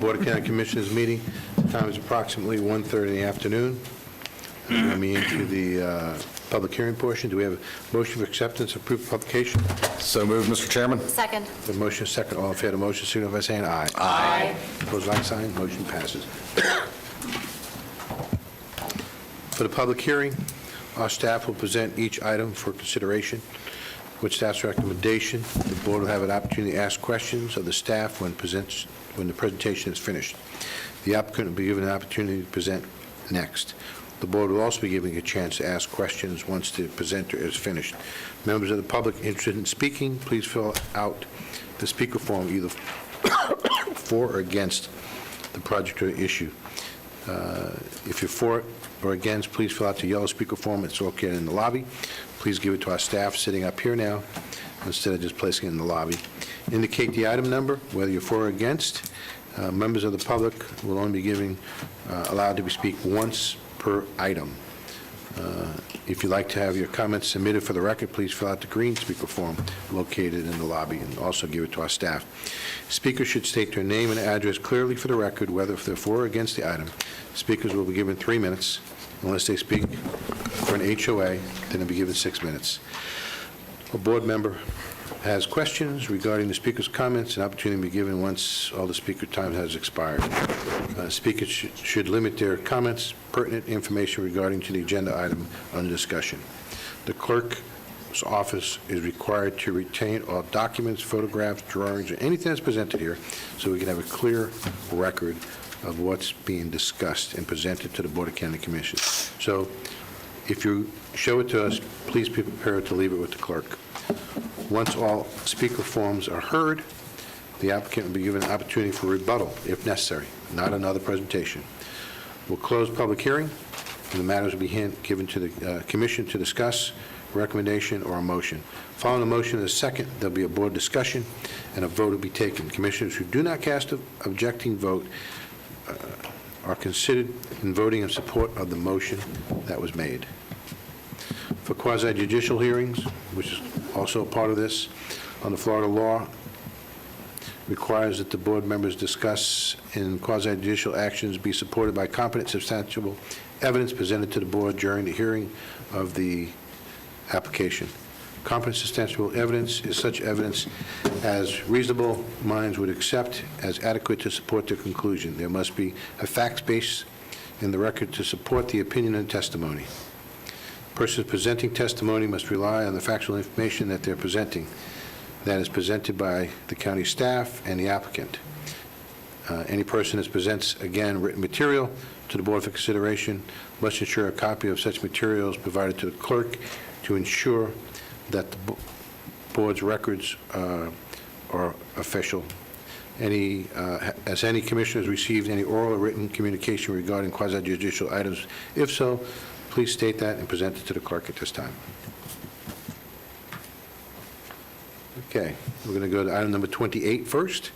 Board of County Commissioners meeting. The time is approximately 1:30 in the afternoon. We're coming into the public hearing portion. Do we have a motion for acceptance of proof of publication? So moved, Mr. Chairman. Second. The motion is second. All in favor of the motion, signify by saying aye. Aye. Opposed, like sign. Motion passes. For the public hearing, our staff will present each item for consideration. With staff's recommendation, the board will have an opportunity to ask questions of the staff when the presentation is finished. The applicant will be given an opportunity to present next. The board will also be given a chance to ask questions once the presenter is finished. Members of the public interested in speaking, please fill out the speaker form either for or against the project or issue. If you're for or against, please fill out the yellow speaker form. It's located in the lobby. Please give it to our staff sitting up here now instead of just placing it in the lobby. Indicate the item number, whether you're for or against. Members of the public will only be allowed to speak once per item. If you'd like to have your comments submitted for the record, please fill out the green speaker form located in the lobby and also give it to our staff. Speakers should state their name and address clearly for the record, whether if they're for or against the item. Speakers will be given 3 minutes. Unless they speak for an HOA, then they'll be given 6 minutes. A board member has questions regarding the speaker's comments, an opportunity to be given once all the speaker time has expired. Speakers should limit their comments, pertinent information regarding to the agenda item under discussion. The clerk's office is required to retain all documents, photographs, drawings, or anything that's presented here so we can have a clear record of what's being discussed and presented to the Board of County Commissioners. So if you show it to us, please be prepared to leave it with the clerk. Once all speaker forms are heard, the applicant will be given an opportunity for rebuttal if necessary, not another presentation. We'll close public hearing, and the matters will be given to the commission to discuss, recommendation, or a motion. Following the motion in a second, there'll be a board discussion, and a vote will be taken. Commissioners who do not cast an objecting vote are considered in voting in support of the motion that was made. For quasi-judicial hearings, which is also a part of this, on the Florida law requires that the board members discuss in quasi-judicial actions be supported by competent, substantial evidence presented to the board during the hearing of the application. Competent, substantial evidence is such evidence as reasonable minds would accept as adequate to support their conclusion. There must be a facts base in the record to support the opinion and testimony. Persons presenting testimony must rely on the factual information that they're presenting, that is presented by the county staff and the applicant. Any person that presents, again, written material to the board for consideration must ensure a copy of such materials provided to the clerk to ensure that the board's records are official. Has any commissioner received any oral or written communication regarding quasi-judicial items? If so, please state that and present it to the clerk at this time. Okay, we're going to go to item number 28 first.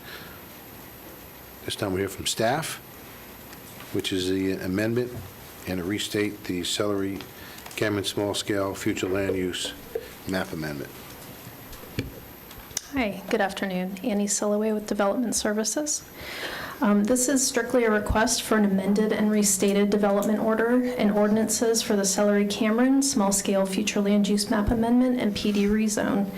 This time we'll hear from staff, which is the amendment and to restate the Celery Cameron small-scale future land use map amendment. Hi, good afternoon. Annie Silloway with Development Services. This is strictly a request for an amended and restated development order and ordinances for the Celery Cameron small-scale future land use map amendment and PD rezone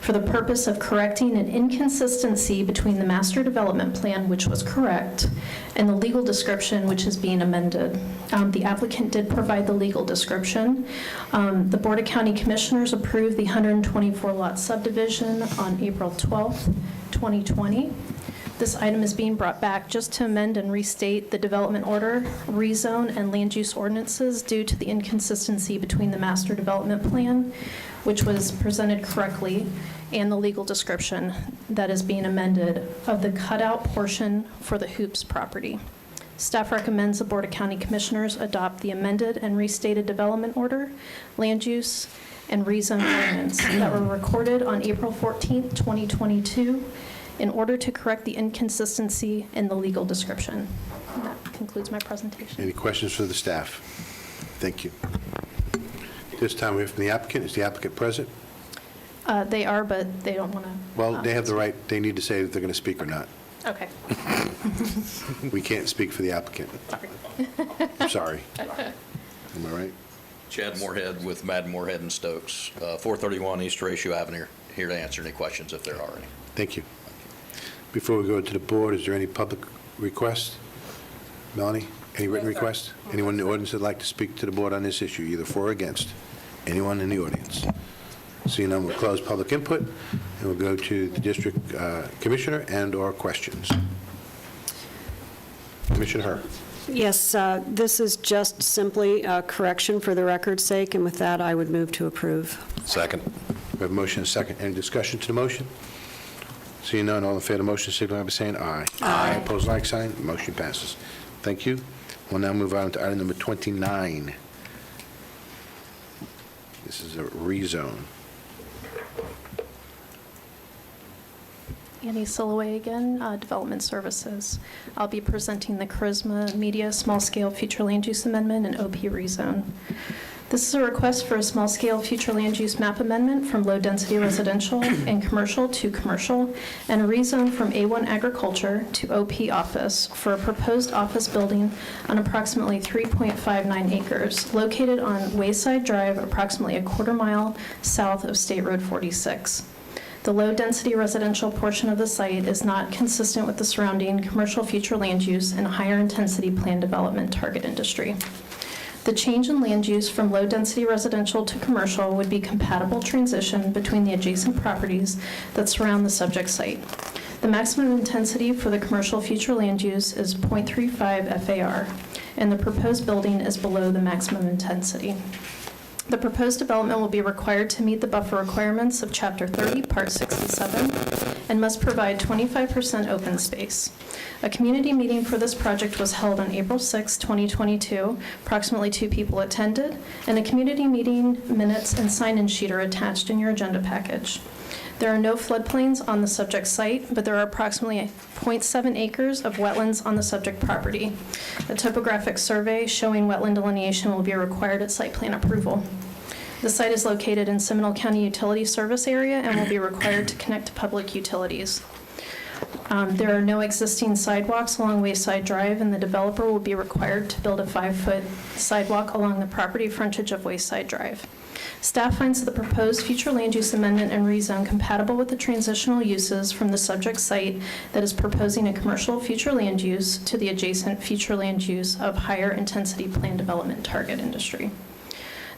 for the purpose of correcting an inconsistency between the master development plan, which was correct, and the legal description, which is being amended. The applicant did provide the legal description. The Board of County Commissioners approved the 124-lot subdivision on April 12th, 2020. This item is being brought back just to amend and restate the development order, rezone, and land use ordinances due to the inconsistency between the master development plan, which was presented correctly, and the legal description that is being amended of the cutout portion for the Hoops property. Staff recommends the Board of County Commissioners adopt the amended and restated development order, land use, and rezone ordinance that were recorded on April 14th, 2022, in order to correct the inconsistency in the legal description. And that concludes my presentation. Any questions for the staff? Thank you. This time we hear from the applicant. Is the applicant present? They are, but they don't want to. Well, they have the right, they need to say if they're going to speak or not. Okay. We can't speak for the applicant. Sorry. I'm sorry. Am I right? Chad Moorhead with Madden, Moorhead and Stokes, 431 East Horatio Avenue, here to answer any questions if there are any. Thank you. Before we go to the board, is there any public requests? Melanie, any written requests? Anyone in the audience that'd like to speak to the board on this issue, either for or against? Anyone in the audience? Seeing none, we'll close public input, and we'll go to the district commissioner and/or questions. Commissioner Herr. Yes, this is just simply a correction for the record's sake, and with that, I would move to approve. Second. We have a motion and a second. Any discussion to the motion? Seeing none, all in favor of the motion, signify by saying aye. Aye. Opposed, like sign. Motion passes. Thank you. We'll now move on to item number 29. This is a rezone. Annie Soloway again, Development Services. I'll be presenting the Charisma Media Small Scale Future Land Use Amendment and OP Rezone. This is a request for a small scale future land use map amendment from low density residential and commercial to commercial, and a rezone from A1 agriculture to OP office for a proposed office building on approximately 3.59 acres located on Wayside Drive, approximately a quarter mile south of State Road 46. The low-density residential portion of the site is not consistent with the surrounding commercial future land use and higher-intensity planned development target industry. The change in land use from low-density residential to commercial would be compatible transition between the adjacent properties that surround the subject site. The maximum intensity for the commercial future land use is 0.35 FAR, and the proposed building is below the maximum intensity. The proposed development will be required to meet the buffer requirements of Chapter 30, Part 67, and must provide 25% open space. A community meeting for this project was held on April 6, 2022. Approximately 2 people attended, and a community meeting minutes and sign-in sheet are attached in your agenda package. There are no floodplains on the subject site, but there are approximately 0.7 acres of wetlands on the subject property. A topographic survey showing wetland delineation will be required at site plan approval. The site is located in Seminole County Utility Service Area and will be required to connect to public utilities. There are no existing sidewalks along Wayside Drive, and the developer will be required to build a 5-foot sidewalk along the property frontage of Wayside Drive. Staff finds the proposed future land use amendment and rezone compatible with the transitional uses from the subject site that is proposing a commercial future land use to the adjacent future land use of higher intensity planned development target industry.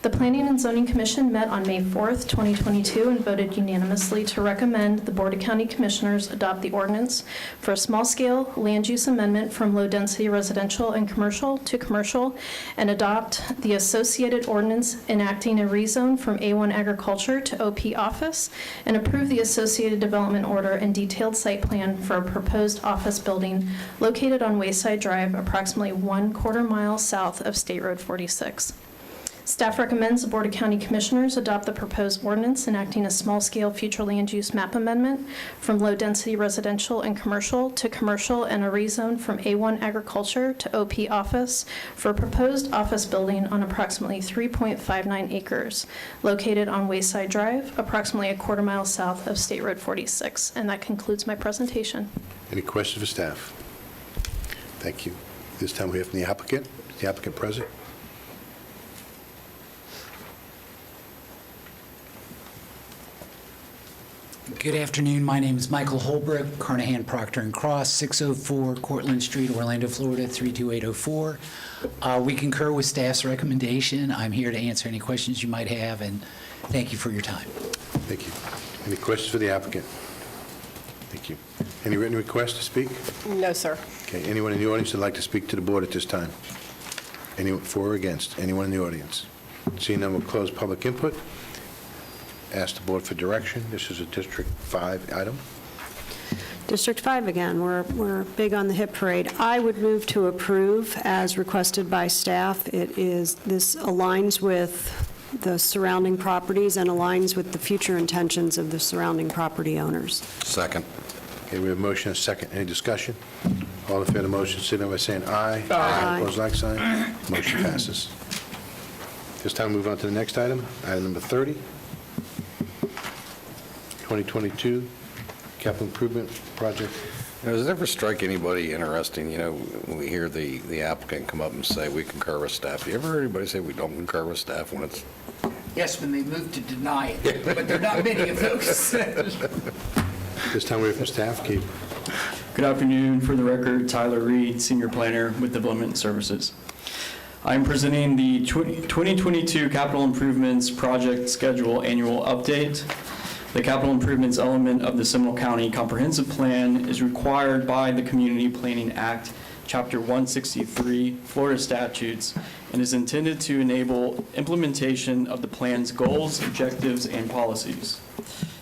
The Planning and Zoning Commission met on May 4th, 2022, and voted unanimously to recommend the Board of County Commissioners adopt the ordinance for a small-scale land use amendment from low-density residential and commercial to commercial, and adopt the associated ordinance enacting a rezone from A1 agriculture to OP office, and approve the associated development order and detailed site plan for a proposed office building located on Wayside Drive, approximately 1/4 mile south of State Road 46. Staff recommends the Board of County Commissioners adopt the proposed ordinance enacting a small-scale future land use map amendment from low-density residential and commercial to commercial, and a rezone from A1 agriculture to OP office for a proposed office building on approximately 3.59 acres located on Wayside Drive, approximately a 1/4 mile south of State Road 46. And that concludes my presentation. Any questions for staff? Thank you. This time we have from the applicant. Is the applicant present? Good afternoon. My name is Michael Holbrook, Carnahan Proctor & Cross, 604 Cortlandt Street, Orlando, Florida, 32804. We concur with staff's recommendation. I'm here to answer any questions you might have, and thank you for your time. Thank you. Any questions for the applicant? Thank you. Any written requests to speak? No, sir. Okay, anyone in the audience that'd like to speak to the board at this time? Anyone for or against? Anyone in the audience? Seeing none, we'll close public input. Ask the board for direction. This is a District 5 item. District 5 again, we're big on the hit parade. I would move to approve as requested by staff. This aligns with the surrounding properties and aligns with the future intentions of the surrounding property owners. Second. Okay, we have a motion and a second. Any discussion? All in favor of the motion, signify by saying aye. Aye. Opposed, like sign. Motion passes. This time, move on to the next item, item number 30. 2022 capital improvement project Does it ever strike anybody interesting, when we hear the applicant come up and say, we concur with staff? You ever heard anybody say we don't concur with staff when it's... Yes, when they move to deny it, but there are not many of those. This time we have from staff, Keith. Good afternoon. For the record, Tyler Reed, Senior Planner with Development Services. I'm presenting the 2022 Capital Improvements Project Schedule Annual Update. The capital improvements element of the Seminole County Comprehensive Plan is required by the Community Planning Act, Chapter 163, Florida statutes, and is intended to enable implementation of the plan's goals, objectives, and policies.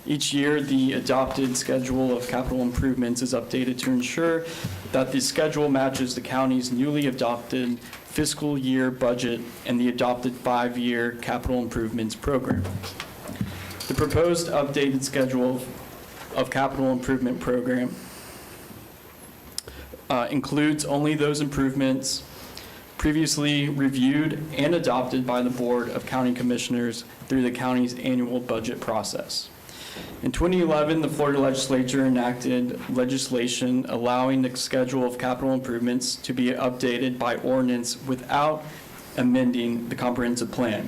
Each year, the adopted schedule of capital improvements is updated to ensure that the schedule matches the county's newly adopted fiscal year budget and the adopted 5-year capital improvements program. The proposed updated schedule of capital improvement program includes only those improvements previously reviewed and adopted by the Board of County Commissioners through the county's annual budget process. In 2011, the Florida legislature enacted legislation allowing the schedule of capital improvements to be updated by ordinance without amending the comprehensive plan.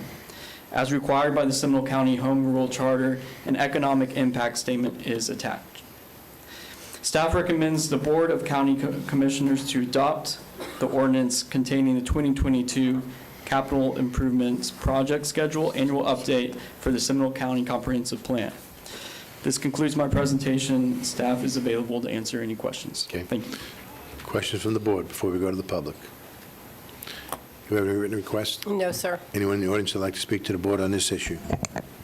As required by the Seminole County Home Rule Charter, an economic impact statement is attached. Staff recommends the Board of County Commissioners to adopt the ordinance containing the 2022 Capital Improvements Project Schedule Annual Update for the Seminole County Comprehensive Plan. This concludes my presentation. Staff is available to answer any questions. Okay. Thank you. Questions from the board before we go to the public? Do you have any written requests? No, sir. Anyone in the audience would like to speak to the board on this issue?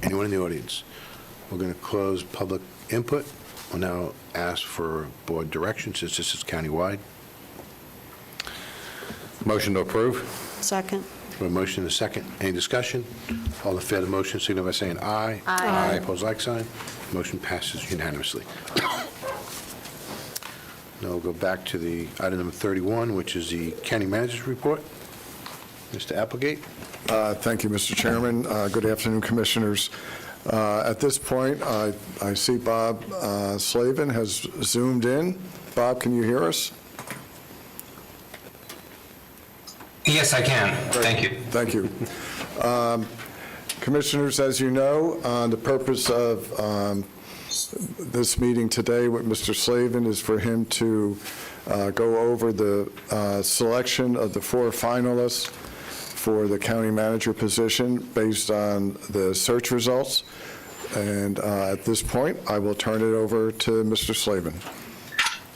Anyone in the audience? We're going to close public input. We'll now ask for board direction since this is countywide. Motion to approve? Second. We have a motion and a second. Any discussion? All in favor of the motion, signify by saying aye. Aye. Opposed, like sign. Motion passes unanimously. Now we'll go back to the item number 31, which is the county manager's report. Mr. Applegate? Thank you, Mr. Chairman. Good afternoon, Commissioners. At this point, I see Bob Slavin has zoomed in. Bob, can you hear us? Yes, I can. Thank you. Thank you. Commissioners, as you know, the purpose of this meeting today with Mr. Slavin is for him to go over the selection of the 4 finalists for the county manager position based on the search results. And at this point, I will turn it over to Mr. Slavin.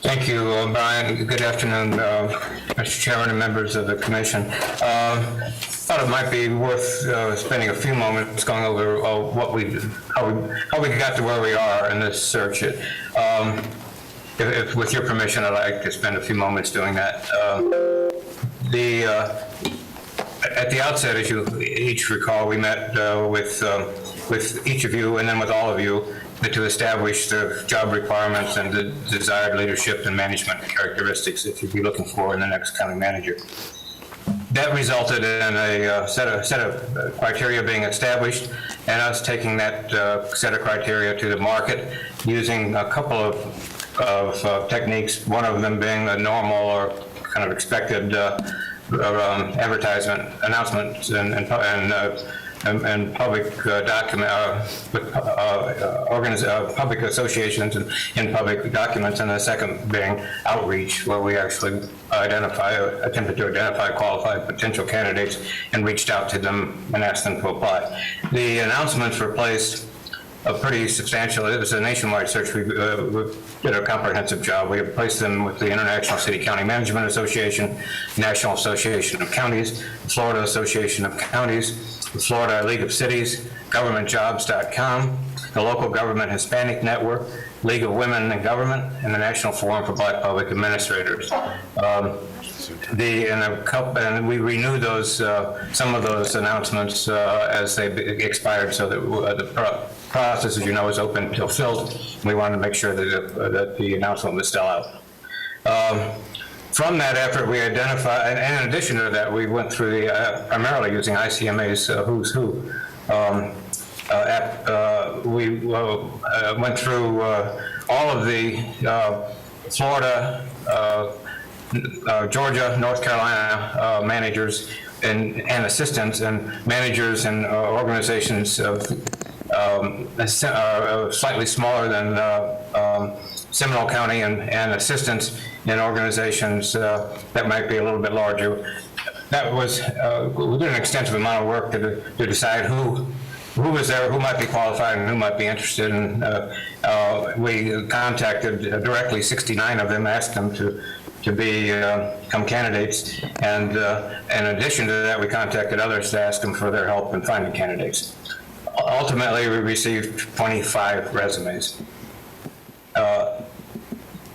Thank you, Brian. Good afternoon, Mr. Chairman and members of the commission. Thought it might be worth spending a few moments going over how we got to where we are in this search. If with your permission, I'd like to spend a few moments doing that. At the outset, as you each recall, we met with each of you and then with all of you to establish the job requirements and the desired leadership and management characteristics that you'd be looking for in the next county manager. That resulted in a set of criteria being established and us taking that set of criteria to the market using a couple of techniques, one of them being a normal or kind of expected advertisement announcements and public public associations and in public documents, and the second being outreach, where we actually attempted to identify qualified potential candidates and reached out to them and asked them to apply. The announcements replaced a pretty substantial, it was a nationwide search. We did a comprehensive job. We replaced them with the International City County Management Association, National Association of Counties, Florida Association of Counties, the Florida League of Cities, GovernmentJobs.com, the Local Government Hispanic Network, League of Women in Government, and the National Forum for Black Public Administrators. And we renewed those some of those announcements as they expired, so that the process, as you know, is open until filled. We wanted to make sure that the announcement was still out. From that effort, we identified, and in addition to that, we went through primarily using ICMA's Who's Who. We went through all of the Florida, Georgia, North Carolina managers and assistants and managers and organizations slightly smaller than Seminole County and assistants in organizations that might be a little bit larger. That was, we did an extensive amount of work to decide who was there, who might be qualified, and who might be interested. And we contacted directly 69 of them, asked them to become candidates. And in addition to that, we contacted others to ask them for their help in finding candidates. Ultimately, we received 25 resumes.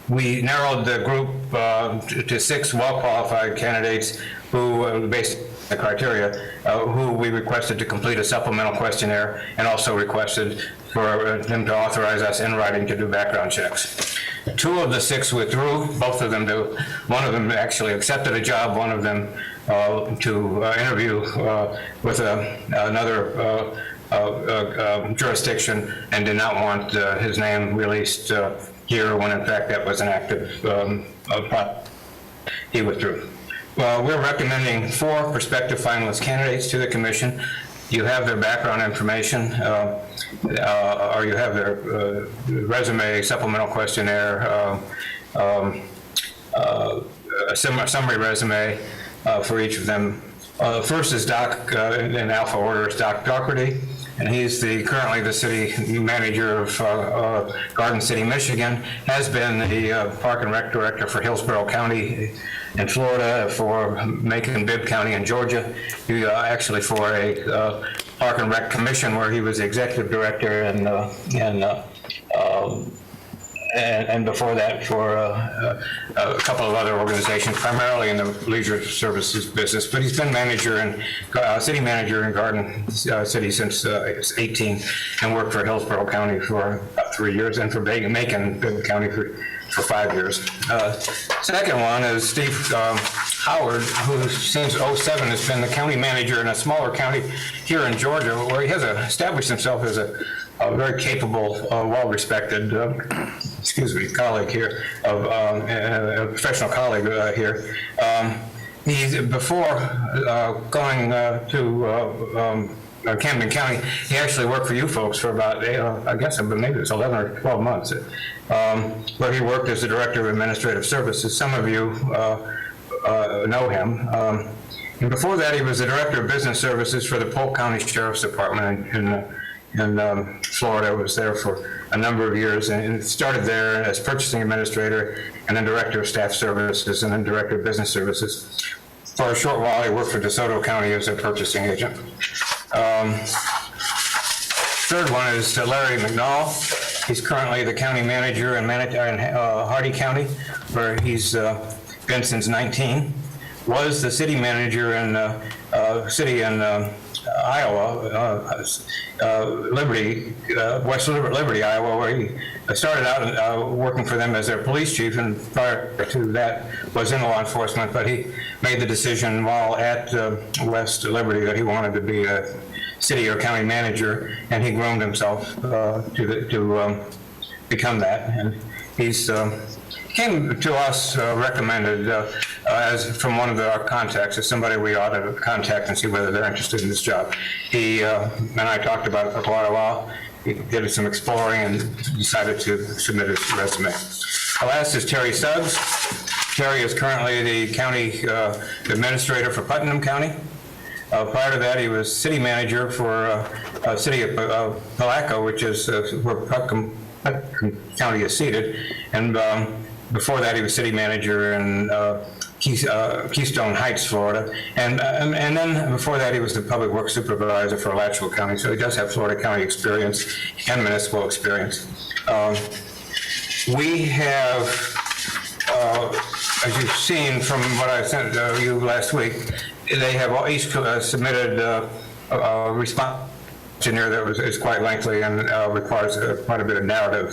We narrowed the group to 6 well-qualified candidates who, based on the criteria, who we requested to complete a supplemental questionnaire and also requested for them to authorize us in writing to do background checks. 2 of the 6 withdrew, both of them do. One of them actually accepted a job, one of them to interview with another jurisdiction and did not want his name released here when in fact that was an active plot. He withdrew. Well, we're recommending 4 prospective finalist candidates to the commission. You have their background information, or you have their resume, supplemental questionnaire, a summary resume for each of them. First is Doc, in alpha order, is Doc Doherty, and he's currently the city manager of Garden City, Michigan, has been the Park and Rec Director for Hillsborough County in Florida, for Macon Bibb County in Georgia, he actually for a Park and Rec Commission where he was the Executive Director, and before that for a couple of other organizations, primarily in the leisure services business. But he's been manager and city manager in Garden City since 18, and worked for Hillsborough County for about 3 years, and for Macon Bibb County for 5 years. Second one is Steve Howard, who since 07 has been the county manager in a smaller county here in Georgia, where he has established himself as a very capable, well-respected, colleague here, a professional colleague here. He's before going to Camden County, he actually worked for you folks for about, I guess maybe it's 11 or 12 months, where he worked as the Director of Administrative Services. Some of you know him. And before that, he was the Director of Business Services for the Polk County Sheriff's Department in Florida. Was there for a number of years, and started there as Purchasing Administrator, and then Director of Staff Services, and then Director of Business Services. For a short while, he worked for DeSoto County as a purchasing agent. Third one is Larry McNall. He's currently the county manager in Hardy County, where he's been since 19. Was the city manager in Iowa, West Liberty, Iowa, where he started out working for them as their police chief, and prior to that was in law enforcement, but he made the decision while at West Liberty that he wanted to be a city or county manager, and he groomed himself to become that. And he's came to us recommended as from one of our contacts as somebody we ought to contact and see whether they're interested in this job. He and I talked about it for quite a while. He did some exploring and decided to submit his resume. The last is Terry Suggs. Terry is currently the county administrator for Putnam County. Prior to that, he was city manager for city of Palaco, which is where Putnam County is seated, and before that, he was city manager in Keystone Heights, Florida, and then before that, he was the public works supervisor for Alachua County. So he does have Florida County experience and municipal experience. We have, as you've seen from what I sent you last week, they have each submitted a response questionnaire that is quite lengthy and requires quite a bit of narrative.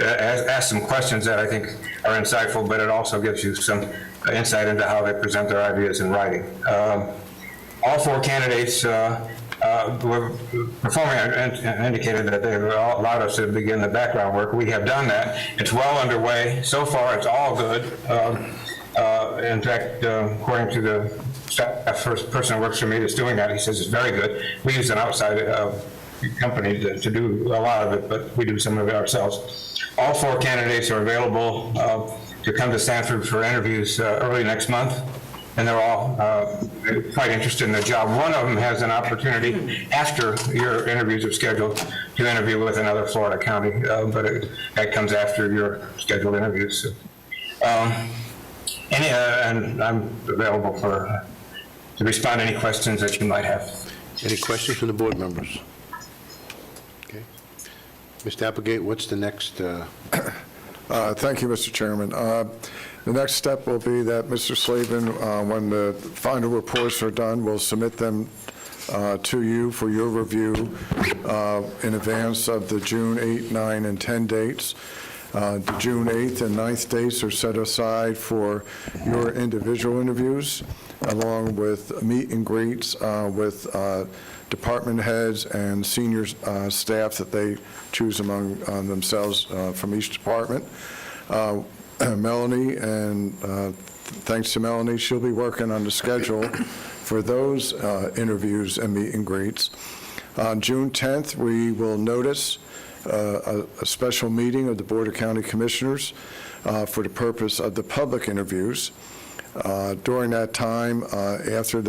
Asks some questions that I think are insightful, but it also gives you some insight into how they present their ideas in writing. All 4 candidates We're performing, indicated that they've allowed us to begin the background work. We have done that. It's well underway. So far, it's all good. In fact, according to the staff person who works for me that's doing that, he says it's very good. We use an outside company to do a lot of it, but we do some of it ourselves. All 4 candidates are available to come to Sanford for interviews early next month, and they're all quite interested in the job. One of them has an opportunity, after your interviews are scheduled, to interview with another Florida county, but that comes after your scheduled interviews. So, and I'm available to respond to any questions that you might have. Any questions from the board members? Okay. Mr. Applegate, what's the next? Thank you, Mr. Chairman. The next step will be that Mr. Slavin, when the final reports are done, will submit them to you for your review in advance of the June 8, 9, and 10 dates. The June 8th and 9th dates are set aside for your individual interviews, along with meet and greets with department heads and senior staff that they choose among themselves from each department. Melanie, and thanks to Melanie, she'll be working on the schedule for those interviews and meet and greets. On June 10th, we will notice a special meeting of the Board of County Commissioners for the purpose of the public interviews. During that time, after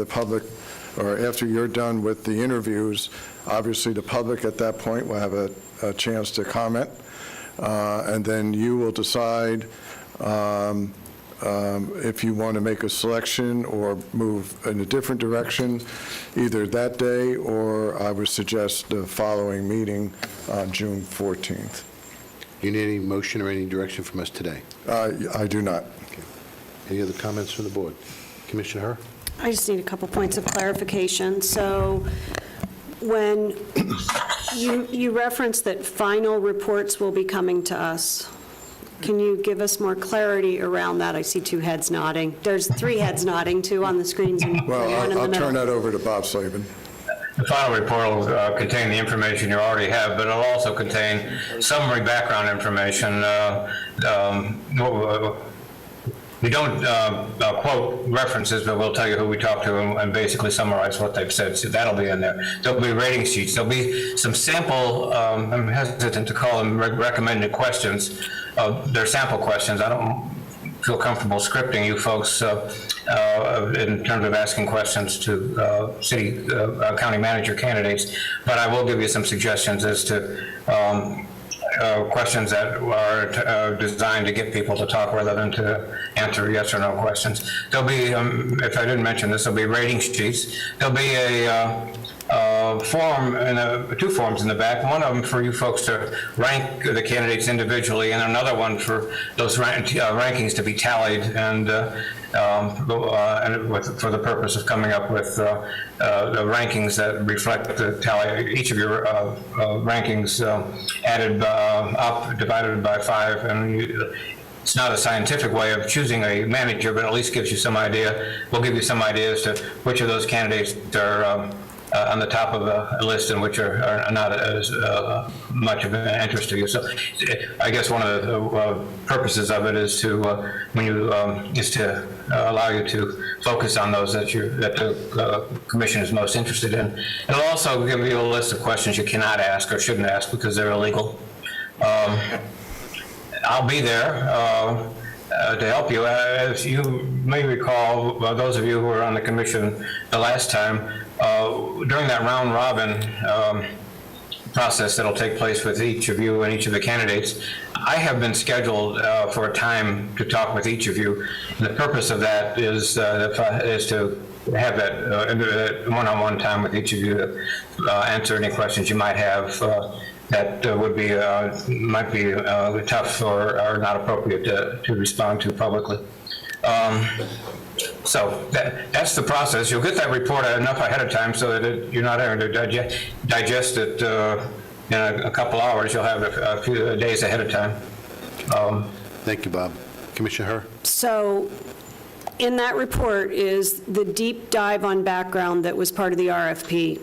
you're done with the interviews, obviously the public at that point will have a chance to comment, and then you will decide if you want to make a selection or move in a different direction, either that day or I would suggest the following meeting on June 14th. You need any motion or any direction from us today? I do not. Okay. Any other comments from the board? Commissioner Herr? I just need a couple points of clarification. So when you referenced that final reports will be coming to us, can you give us more clarity around that? I see 2 heads nodding. There's 3 heads nodding, too, on the screens, and Well, one in the I'll middle. turn that over to Bob Slavin. The final report will contain the information you already have, but it'll also contain summary background information. We don't quote references, but we'll tell you who we talked to and basically summarize what they've said. So that'll be in there. There'll be rating sheets. There'll be some sample, I'm hesitant to call them recommended questions. They're sample questions. I don't feel comfortable scripting you folks in terms of asking questions to city county manager candidates, but I will give you some suggestions as to questions that are designed to get people to talk rather than to answer yes or no questions. There'll be, if I didn't mention this, there'll be rating sheets. There'll be a form, and 2 forms in the back, one of them for you folks to rank the candidates individually, and another one for those rankings to be tallied and for the purpose of coming up with the rankings that reflect the tally, each of your rankings added up, divided by 5, and it's not a scientific way of choosing a manager, but at least gives you some idea. We'll give you some idea as to which of those candidates are on the top of a list and which are not as much of an interest to you. So I guess one of the purposes of it is to allow you to focus on those that the commission is most interested in. It'll also give you a list of questions you cannot ask or shouldn't ask because they're illegal. I'll be there to help you. As you may recall, those of you who were on the commission the last time, during that round robin process that'll take place with each of you and each of the candidates, I have been scheduled for a time to talk with each of you. And the purpose of that is to have that one-on-one time with each of you to answer any questions you might have that might be tough or not appropriate to respond to publicly. So that's the process. You'll get that report enough ahead of time so that you're not having to digest it in a couple hours. You'll have a few days ahead of time. Thank you, Bob. Commissioner Herr? So in that report is the deep dive on background that was part of the RFP.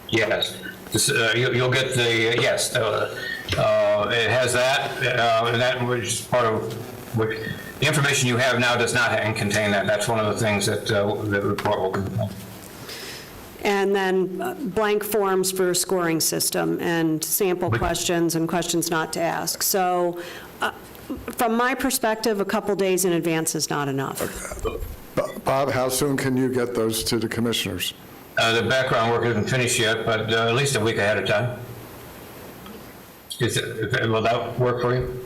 Yes. You'll get the, yes, it has that, and that was part of, the information you have now does not contain that. That's one of the things that the report will contain. And then blank forms for a scoring system and sample questions and questions not to ask. So from my perspective, a couple days in advance is not enough. Bob, how soon can you get those to the commissioners? The background work isn't finished yet, but at least a week ahead of time. Will that work for you?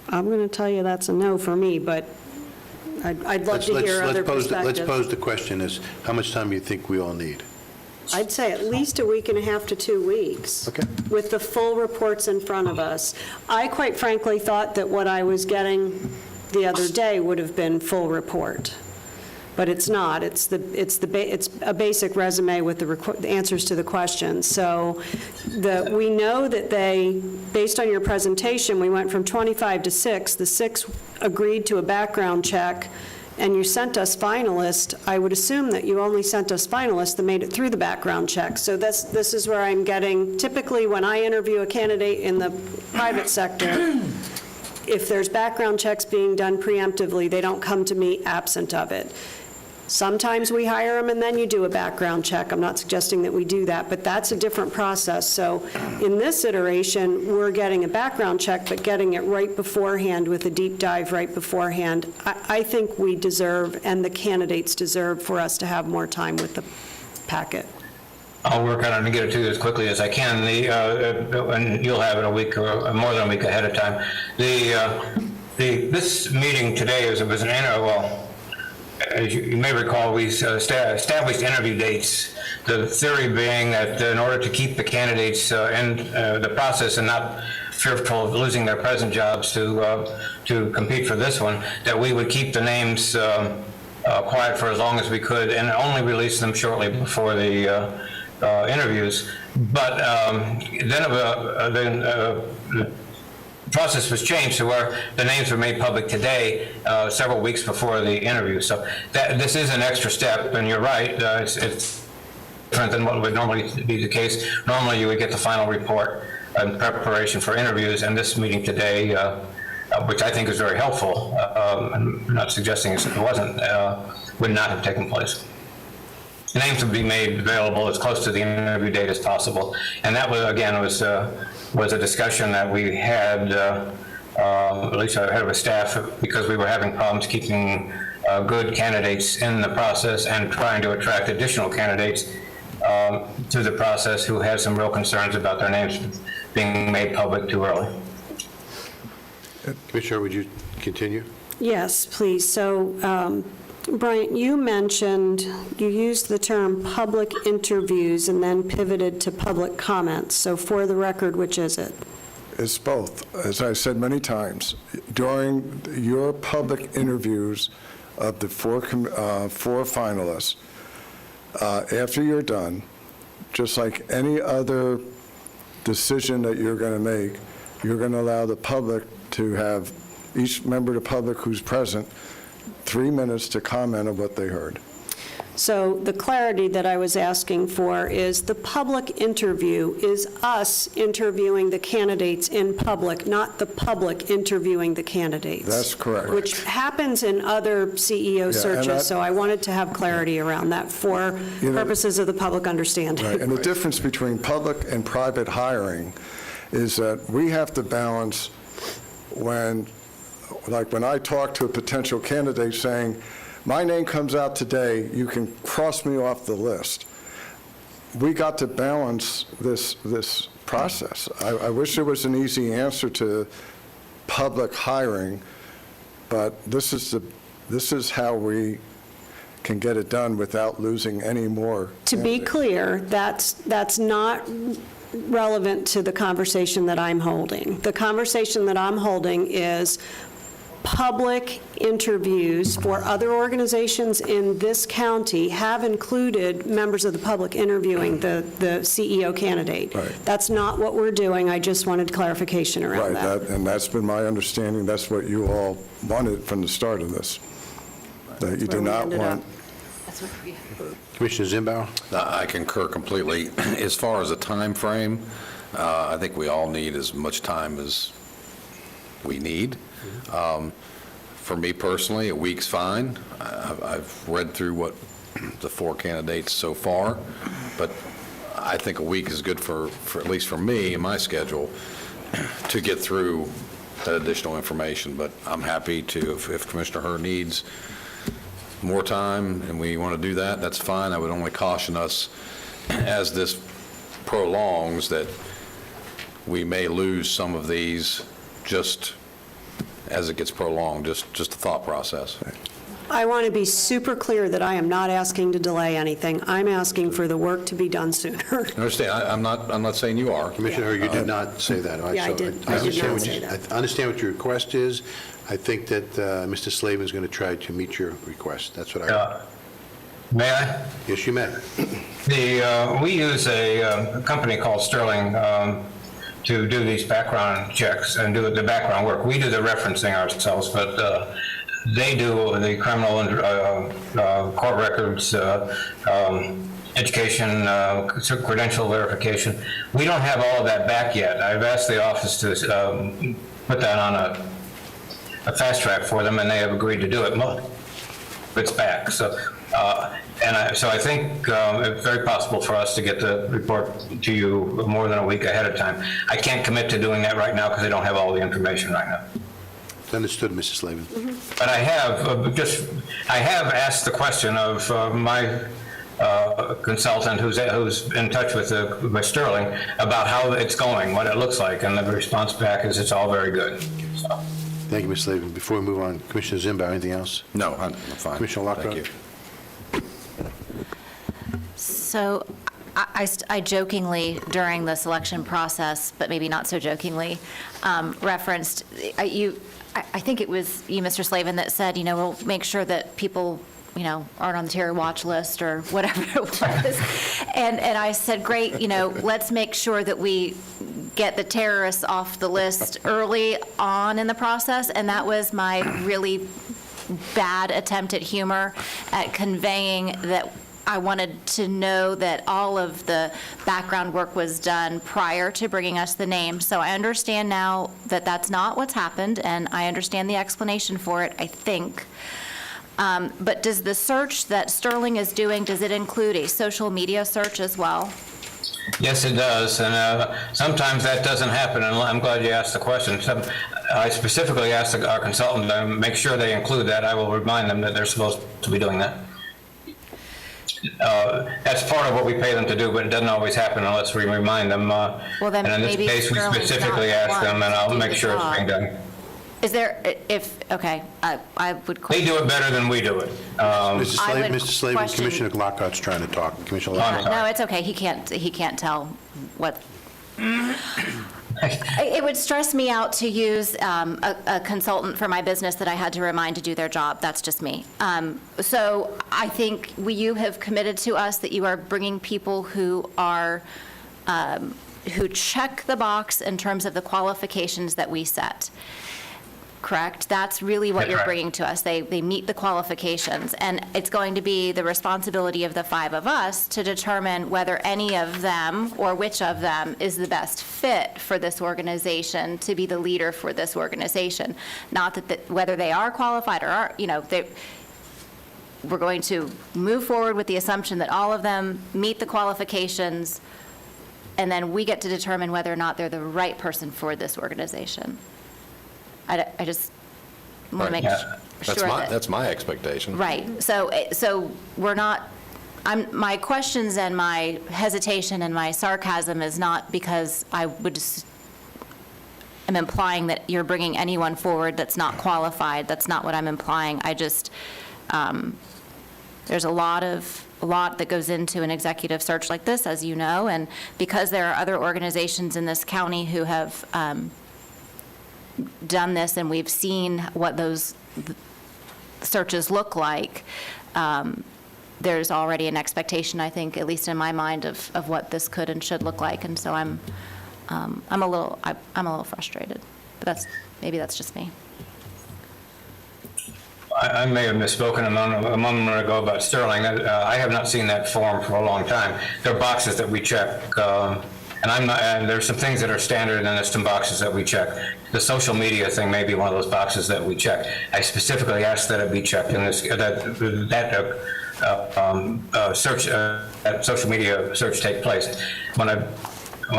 I'm going to tell you that's a no for me, but I'd love to hear other Let's perspectives. pose the question is, how much time do you think we all need? I'd say at least a week and a half to 2 weeks. Okay. With the full reports in front of us. I quite frankly thought that what I was getting the other day would have been full report. But it's not. It's a basic resume with the answers to the questions. So we know that based on your presentation, we went from 25 to 6. The 6 agreed to a background check, and you sent us finalists. I would assume that you only sent us finalists that made it through the background check. So this is where I'm getting, typically when I interview a candidate in the private sector, if there's background checks being done preemptively, they don't come to me absent of it. Sometimes we hire them and then you do a background check. I'm not suggesting that we do that, but that's a different process. So in this iteration, we're getting a background check, but getting it right beforehand with a deep dive right beforehand. I think we deserve, and the candidates deserve, for us to have more time with the packet. I'll work on it and get it to you as quickly as I can. And you'll have it a week or more than a week ahead of time. This meeting today was an as you may recall, we established interview dates, the theory being that in order to keep the candidates in the process and not fearful of losing their present jobs to compete for this one, that we would keep the names quiet for as long as we could and only release them shortly before the interviews. But then the process was changed to where the names were made public today, several weeks before the interview. So this is an extra step, and you're right, it's different than what would normally be the case. Normally, you would get the final report in preparation for interviews, and this meeting today, which I think is very helpful, I'm not suggesting it wasn't, would not have taken place. The names would be made available as close to the interview date as possible, and that was, again, was a discussion that we had, at least I had with staff, because we were having problems keeping good candidates in the process and trying to attract additional candidates to the process who had some real concerns about their names being made public too early. Commissioner, would you continue? Yes, please. So, Bryant, you used the term public interviews and then pivoted to public comments. So for the record, which is it? It's both. As I said many times, during your public interviews of the four finalists, after you're done, just like any other decision that you're going to make, you're going to allow the public to have, each member of the public who's present, 3 minutes to comment on what they heard. So the clarity that I was asking for is the public interview is us interviewing the candidates in public, not the public interviewing the candidates. That's correct. Which happens in other CEO searches, so I wanted to have clarity around that for purposes of the public understanding. Right, and the difference between public and private hiring is that we have to balance when I talk to a potential candidate saying, my name comes out today, you can cross me off the list. We got to balance this process. I wish there was an easy answer to public hiring, but this is how we can get it done without losing any more. To be clear, that's not relevant to the conversation that I'm holding. The conversation that I'm holding is public interviews for other organizations in this county have included members of the public interviewing the CEO candidate. Right. That's not what we're doing. I just wanted clarification around Right, and that's been my understanding. That's what you all wanted from the start of this. That you where do we not ended want Commissioner Zimbauer? I concur completely. As far as a time frame, I think we all need as much time as we need. For me personally, a week's fine. I've read through what the 4 candidates so far, but I think a week is good for at least for me and my schedule to get through that additional information. But I'm happy to, if Commissioner Hurd needs more time and we want to do that, that's fine. I would only caution us as this prolongs that we may lose some of these just as it gets prolonged, just a thought process. I want to be super clear that I am not asking to delay anything. I'm asking for the work to be done sooner. I understand. I'm not saying you are. Commissioner Hurd, you did not say that. All right, Yeah, I so did. I did understand not what say you- that. I understand what your request is. I think that Mr. Slavin is going to try to meet your request. That's what I, May I? yes, you may. We use a company called Sterling to do these background checks and do the background work. We do the referencing ourselves, but they do the criminal and court records, education, credential verification. We don't have all of that back yet. I've asked the office to put that on a fast track for them, and they have agreed to do it. It's back. So, so I think it's very possible for us to get the report to you more than a week ahead of time. I can't commit to doing that right now because I don't have all the information right now. Understood, Mrs. Slavin. But I have asked the question of my consultant who's in touch with Sterling about how it's going, what it looks like, and the response back is it's all very good. So. Thank you, Ms. Slavin. Before we move on, Commissioner Zimbauer, anything else? No, I'm fine. Commissioner Lockhart? Thank you. So I jokingly, during the selection process, but maybe not so jokingly, referenced, I think it was you, Mr. Slavin, that said, we'll make sure that people, aren't on the terror watch list or whatever it was. And I said, great, let's make sure that we get the terrorists off the list early on in the process. And that was my really bad attempt at humor at conveying that I wanted to know that all of the background work was done prior to bringing us the name. So I understand now that that's not what's happened, and I understand the explanation for it, I think. But does the search that Sterling is doing, does it include a social media search as well? Yes, it does, and sometimes that doesn't happen, and I'm glad you asked the question. I specifically asked our consultant to make sure they include that. I will remind them that they're supposed to be doing that. That's part of what we pay them to do, but it doesn't always happen unless we remind them. Well, then and in this maybe case, we Sterling's specifically not asked them, one and to I'll do make the sure it's job. being done. Is there, I would They question. do it better than we do it. Mr. I would Mr. Slavin, question- Commissioner Lockhart's trying to talk. Commissioner I'm Lockhart. sorry. No, it's okay, he can't tell what. It would stress me out to use a consultant for my business that I had to remind to do their job. That's just me. So I think you have committed to us that you are bringing people who are, who check the box in terms of the qualifications that we set. Correct? That's really what That's you're right. bringing to us. They meet the qualifications. And it's going to be the responsibility of the 5 of us to determine whether any of them or which of them is the best fit for this organization to be the leader for this organization. Not that whether they are qualified or are, we're going to move forward with the assumption that all of them meet the qualifications, and then we get to determine whether or not they're the right person for this organization. I just want to make Yeah. sure that. That's my expectation. Right. So we're not, my questions and my hesitation and my sarcasm is not because I would am implying that you're bringing anyone forward that's not qualified. That's not what I'm implying. I just, there's a lot that goes into an executive search like this, as you know, and because there are other organizations in this county who have done this, and we've seen what those searches look like, there's already an expectation, I think, at least in my mind, of what this could and should look like, and so I'm a little frustrated, but maybe that's just me. I may have misspoken a moment ago about Sterling. I have not seen that form for a long time. There are boxes that we check, and there's some things that are standard, and there's some boxes that we check. The social media thing may be one of those boxes that we check. I specifically asked that it be checked, and that social media search take place. When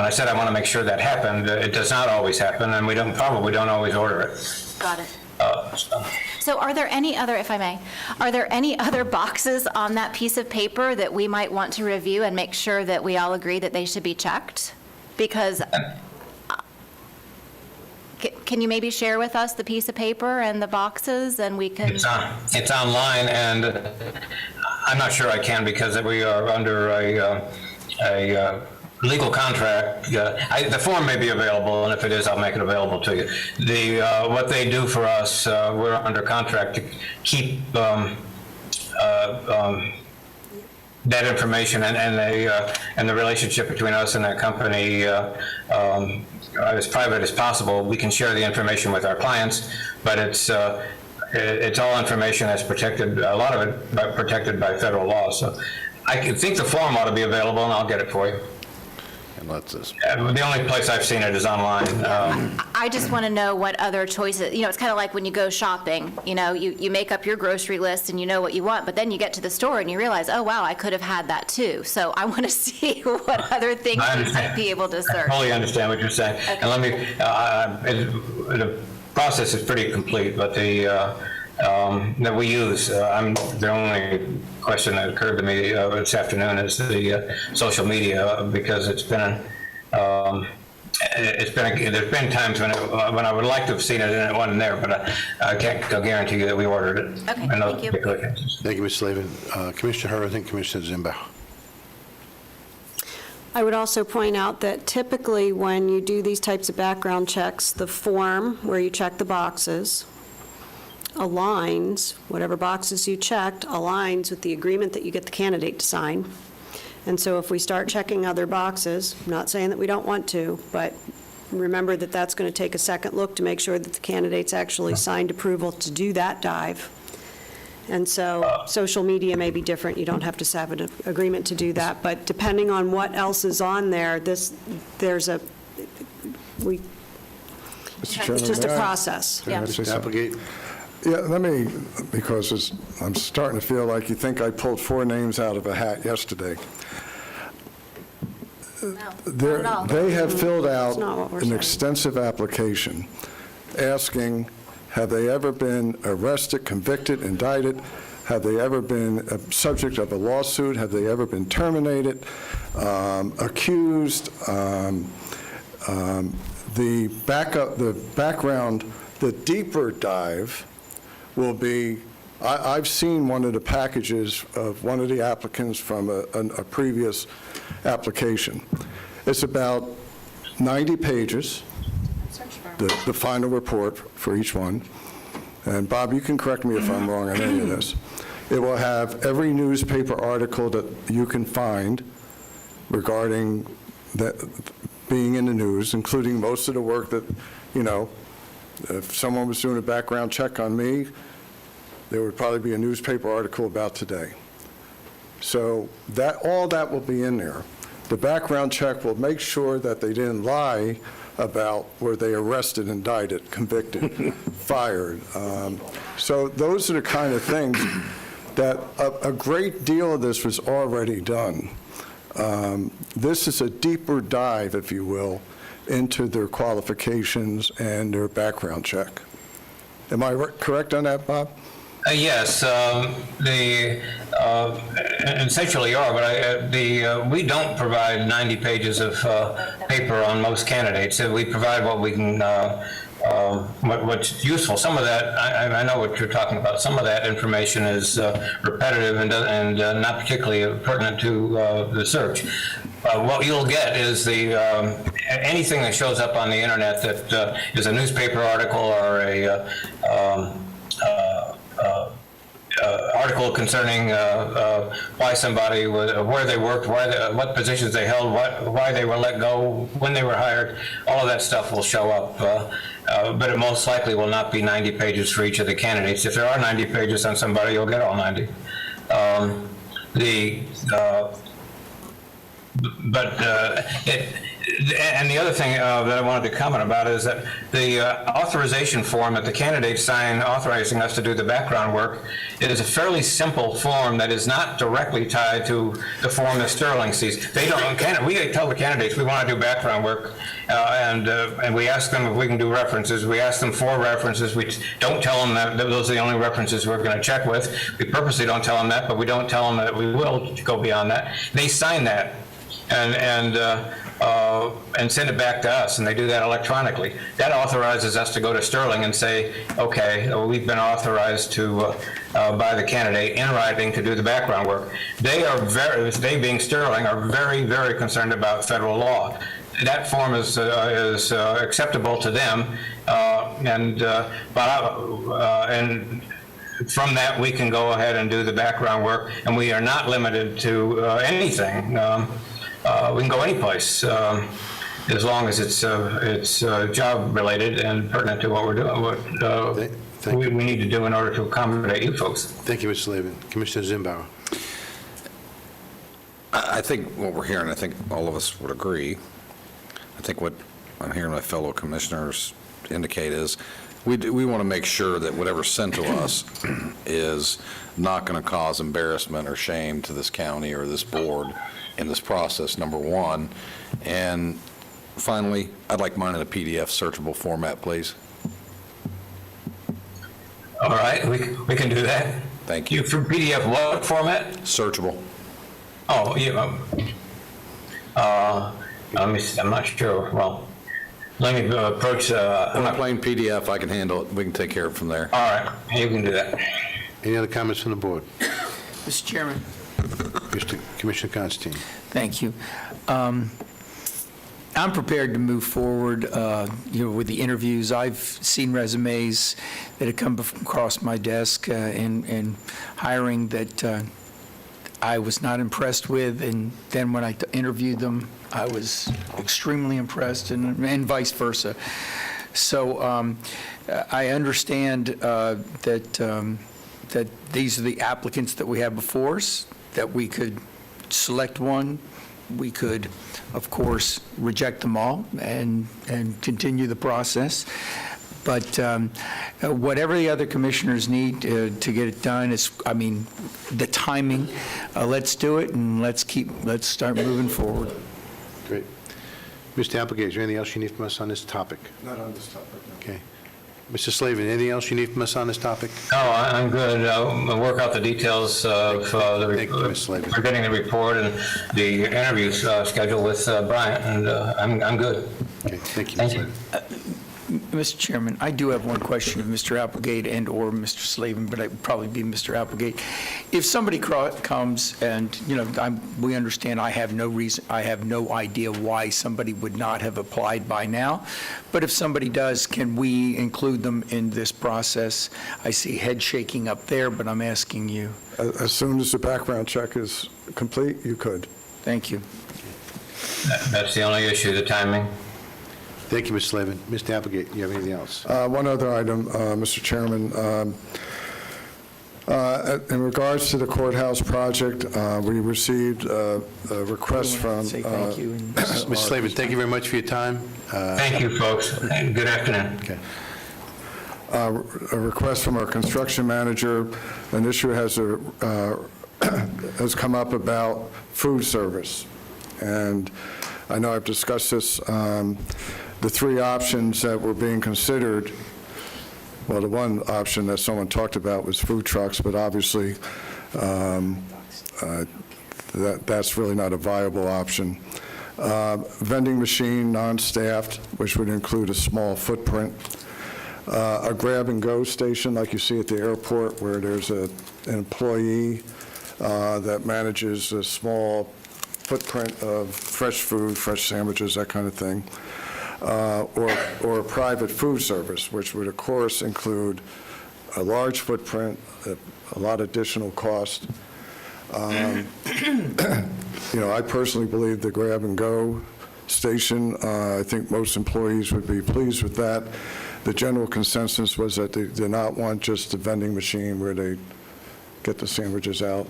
I said I want to make sure that happened, it does not always happen, and we probably don't always order it. Got it. So are there any other, if I may, are there any other boxes on that piece of paper that we might want to review and make sure that we all agree that they should be checked? Because, can you maybe share with us the piece of paper and the boxes, and we can? It's online, and I'm not sure I can because we are under a legal contract. The form may be available, and if it is, I'll make it available to you. What they do for us, we're under contract to keep that information and the relationship between us and that company as private as possible. We can share the information with our clients, but it's all information that's protected, a lot of it protected by federal law. So I think the form ought to be available, and I'll get it for you. The only place I've seen it is online. I just want to know what other choices, it's kind of like when you go shopping, you make up your grocery list and you know what you want, but then you get to the store and you realize, oh, wow, I could have had that too. So I want to see what other things you might be able to search. I totally understand what you're saying. Okay. And let me, the process is pretty complete, but that we use, the only question that occurred to me this afternoon is the social media, because there's been times when I would like to have seen it and it wasn't there, but I can't guarantee you that we ordered it. Okay, in those thank you. particular cases. Thank you, Ms. Slavin. Commissioner Hurd, and Commissioner Zimba. I would also point out that typically when you do these types of background checks, the form where you check the boxes aligns, whatever boxes you checked aligns with the agreement that you get the candidate to sign. And so if we start checking other boxes, I'm not saying that we don't want to, but remember that that's going to take a second look to make sure that the candidate's actually signed approval to do that dive. And so social media may be different. You don't have to have an agreement to do that. But depending on what else is on there, it's Mr. Chairman, just a may I- process. may I Yeah. say Mr. something? Applegate? Yeah, let me, because I'm starting to feel like you think I pulled 4 names out of a hat yesterday. No, not at all. They have filled out That's not what we're an saying. extensive application asking, have they ever been arrested, convicted, indicted? Have they ever been a subject of a lawsuit? Have they ever been terminated, accused? The background, the deeper dive will be, I've seen one of the packages of one of the applicants from a previous application. It's about 90 pages, the final report for each one. And Bob, you can correct me if I'm wrong on any of this. It will have every newspaper article that you can find regarding that being in the news, including most of the work that, if someone was doing a background check on me, there would probably be a newspaper article about today. So all that will be in there. The background check will make sure that they didn't lie about were they arrested, indicted, convicted, fired. So those are the kind of things that a great deal of this was already done. This is a deeper dive, if you will, into their qualifications and their background check. Am I correct on that, Bob? Yes, essentially you are, but we don't provide 90 pages of paper on most candidates. We provide what we can, what's useful. Some of that, I know what you're talking about. Some of that information is repetitive and not particularly pertinent to the search. What you'll get is anything that shows up on the internet that is a newspaper article or a article concerning why somebody was, where they worked, what positions they held, why they were let go, when they were hired. All of that stuff will show up, but it most likely will not be 90 pages for each of the candidates. If there are 90 pages on somebody, you'll get all 90. And the other thing that I wanted to comment about is that the authorization form that the candidates sign authorizing us to do the background work is a fairly simple form that is not directly tied to the form that Sterling sees. They don't. We tell the candidates we want to do background work, and we ask them if we can do references. We ask them for references. We don't tell them that those are the only references we're going to check with. We purposely don't tell them that, but we don't tell them that we will go beyond that. They sign that and send it back to us, and they do that electronically. That authorizes us to go to Sterling and say, okay, we've been authorized to by the candidate in writing to do the background work. They being Sterling, are very, very concerned about federal law. That form is acceptable to them, and from that we can go ahead and do the background work, and we are not limited to anything. We can go any place as long as it's job related and pertinent to what we're doing, what we need to do in order to accommodate you folks. Thank you, Mr. Slavin. Commissioner Zimbauer. I think what we're hearing, I think all of us would agree. I think what I'm hearing my fellow commissioners indicate is we want to make sure that whatever's sent to us is not going to cause embarrassment or shame to this county or this board in this process, number one. And finally, I'd like mine in a PDF searchable format, please. All right, we can do that. Thank you. From PDF what format? Searchable. Oh, yeah. Let me see, I'm not sure. Well, let me approach. On a plain PDF, I can handle it. We can take care of it from there. All right, you can do that. Any other comments from the board? Mr. Chairman. Commissioner Constantine. Thank you. I'm prepared to move forward, with the interviews. I've seen resumes that have come across my desk in hiring that I was not impressed with, and then when I interviewed them, I was extremely impressed, and vice versa. So I understand that these are the applicants that we have before us, that we could select one. We could, of course, reject them all and continue the process. But whatever the other commissioners need to get it done is, the timing, let's do it, and let's start moving forward. Great. Mr. Applegate, is there anything else you need from us on this topic? Not on this topic, no. Okay. Mr. Slavin, anything else you need from us on this topic? No, I'm good. I'll work out the details of Thank you, Ms. Slavin. we're getting the report and the interview schedule with Bryant, and I'm good. Okay, thank you, Ms. Thank you. Slavin. Mr. Chairman, I do have one question of Mr. Applegate and/or Mr. Slavin, but it would probably be Mr. Applegate. If somebody comes and, we understand I have no idea why somebody would not have applied by now, but if somebody does, can we include them in this process? I see head shaking up there, but I'm asking you. As soon as the background check is complete, you could. Thank you. That's the only issue, the timing. Thank you, Ms. Slavin. Mr. Applegate, you have anything else? One other item, Mr. Chairman. In regards to the courthouse project, we received a request from... Say thank you. Ms. Slavin, thank you very much for your time. Thank you, folks, and good afternoon. Okay. A request from our construction manager. An issue has come up about food service. And I know I've discussed this. The three options that were being considered, well, the one option that someone talked about was food trucks, but obviously that's really not a viable option. Vending machine, non-staffed, which would include a small footprint. A grab-and-go station like you see at the airport where there's an employee that manages a small footprint of fresh food, fresh sandwiches, that kind of thing. Or a private food service, which would, of course, include a large footprint, a lot of additional cost. I personally believe the grab-and-go station, I think most employees would be pleased with that. The general consensus was that they did not want just a vending machine where they get the sandwiches out.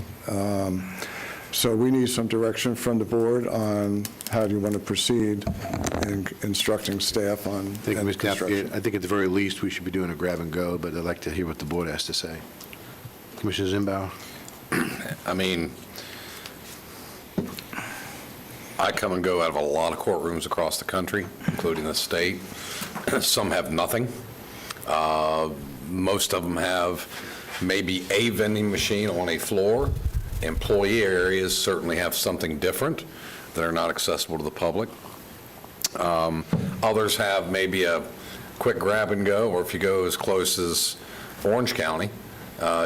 So we need some direction from the board on how do you want to proceed in instructing staff on Thank you, any Mr. Applegate. construction. I think at the very least, we should be doing a grab-and-go, but I'd like to hear what the board has to say. Commissioner Zimbauer? I mean, I come and go out of a lot of courtrooms across the country, including the state. Some have nothing. Most of them have maybe a vending machine on a floor. Employee areas certainly have something different that are not accessible to the public. Others have maybe a quick grab and go, or if you go as close as Orange County,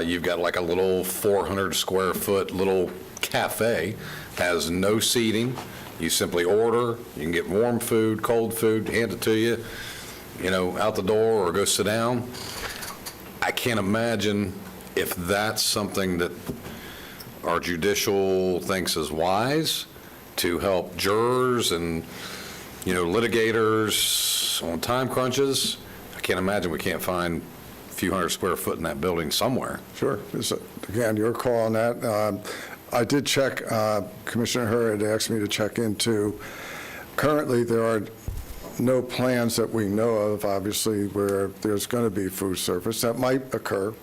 you've got like a little 400 square foot little cafe, has no seating. You simply order, you can get warm food, cold food, hand it to you, out the door or go sit down. I can't imagine if that's something that our judicial thinks is wise to help jurors and, litigators on time crunches. I can't imagine we can't find a few hundred square foot in that building somewhere. Sure. Again, your call on that. I did check, Commissioner Hurd had asked me to check into, currently there are no plans that we know of, obviously, where there's going to be food service. That might occur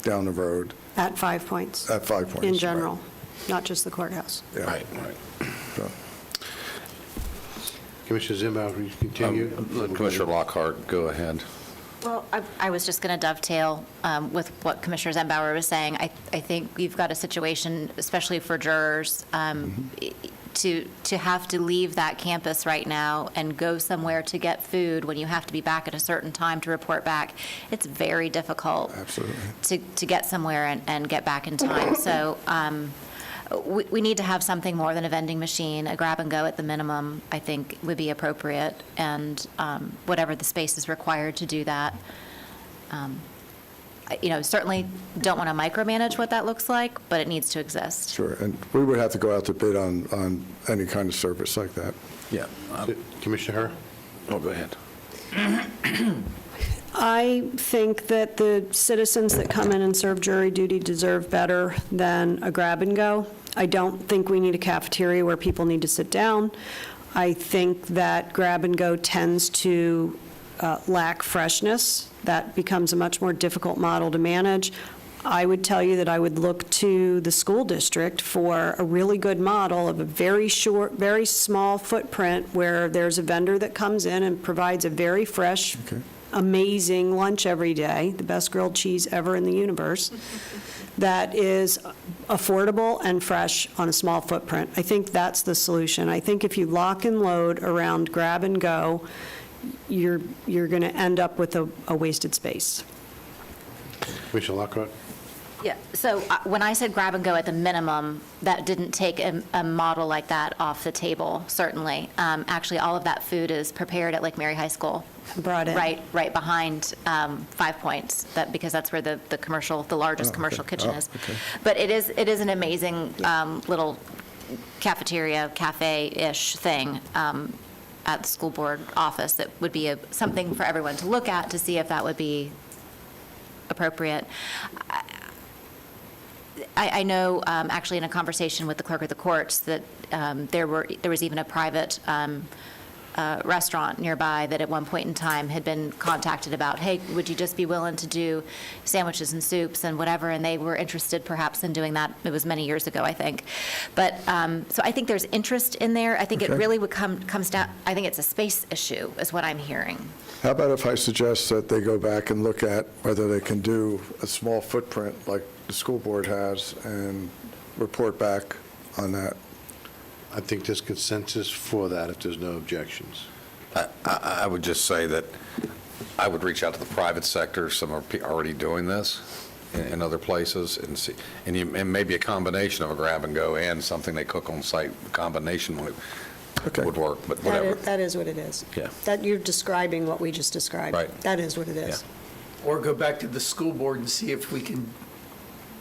down the road. At 5 Points. At 5 Points. In right. general, not just the courthouse. Yeah. Right. So, Commissioner Zimbauer, will you continue? Commissioner Lockhart, go ahead. Well, I was just going to dovetail with what Commissioner Zembauer was saying. I think you've got a situation, especially for jurors, to have to leave that campus right now and go somewhere to get food when you have to be back at a certain time to report back. It's very difficult Absolutely. to get somewhere and get back in time. So we need to have something more than a vending machine. A grab and go at the minimum, I think, would be appropriate, and whatever the space is required to do that. Certainly don't want to micromanage what that looks like, but it needs to exist. Sure, and we would have to go out to bid on any kind of service like that. Yeah. Commissioner Hurd? Oh, go ahead. I think that the citizens that come in and serve jury duty deserve better than a grab-and-go. I don't think we need a cafeteria where people need to sit down. I think that grab-and-go tends to lack freshness. That becomes a much more difficult model to manage. I would tell you that I would look to the school district for a really good model of a very short, very small footprint where there's a vendor that comes in and provides a very fresh, amazing lunch every day, the best grilled cheese ever in the universe, that is affordable and fresh on a small footprint. I think that's the solution. I think if you lock and load around grab and go, you're going to end up with a wasted space. Commissioner Lockhart? Yeah, so when I said grab and go at the minimum, that didn't take a model like that off the table, certainly. Actually, all of that food is prepared at Lake Mary High School. Brought in. Right behind 5 Points, because that's where the largest commercial kitchen is. Okay. But it is an amazing little cafeteria, cafe-ish thing at the school board office that would be something for everyone to look at to see if that would be appropriate. I know, actually, in a conversation with the clerk of the courts, that there was even a private restaurant nearby that at one point in time had been contacted about, hey, would you just be willing to do sandwiches and soups and whatever, and they were interested perhaps in doing that. It was many years ago, I think. But, so I think there's interest in there. I think it really would comes down, I think it's a space issue, is what I'm hearing. How about if I suggest that they go back and look at whether they can do a small footprint like the school board has and report back on that? I think there's consensus for that if there's no objections. I would just say that I would reach out to the private sector. Some are already doing this in other places, and see, and maybe a combination of a grab and go and something they cook on site. Combination would work, but whatever. That is what it is. Yeah. That you're describing what we just described. Right. That is what it is. or go back to the school board and see if we can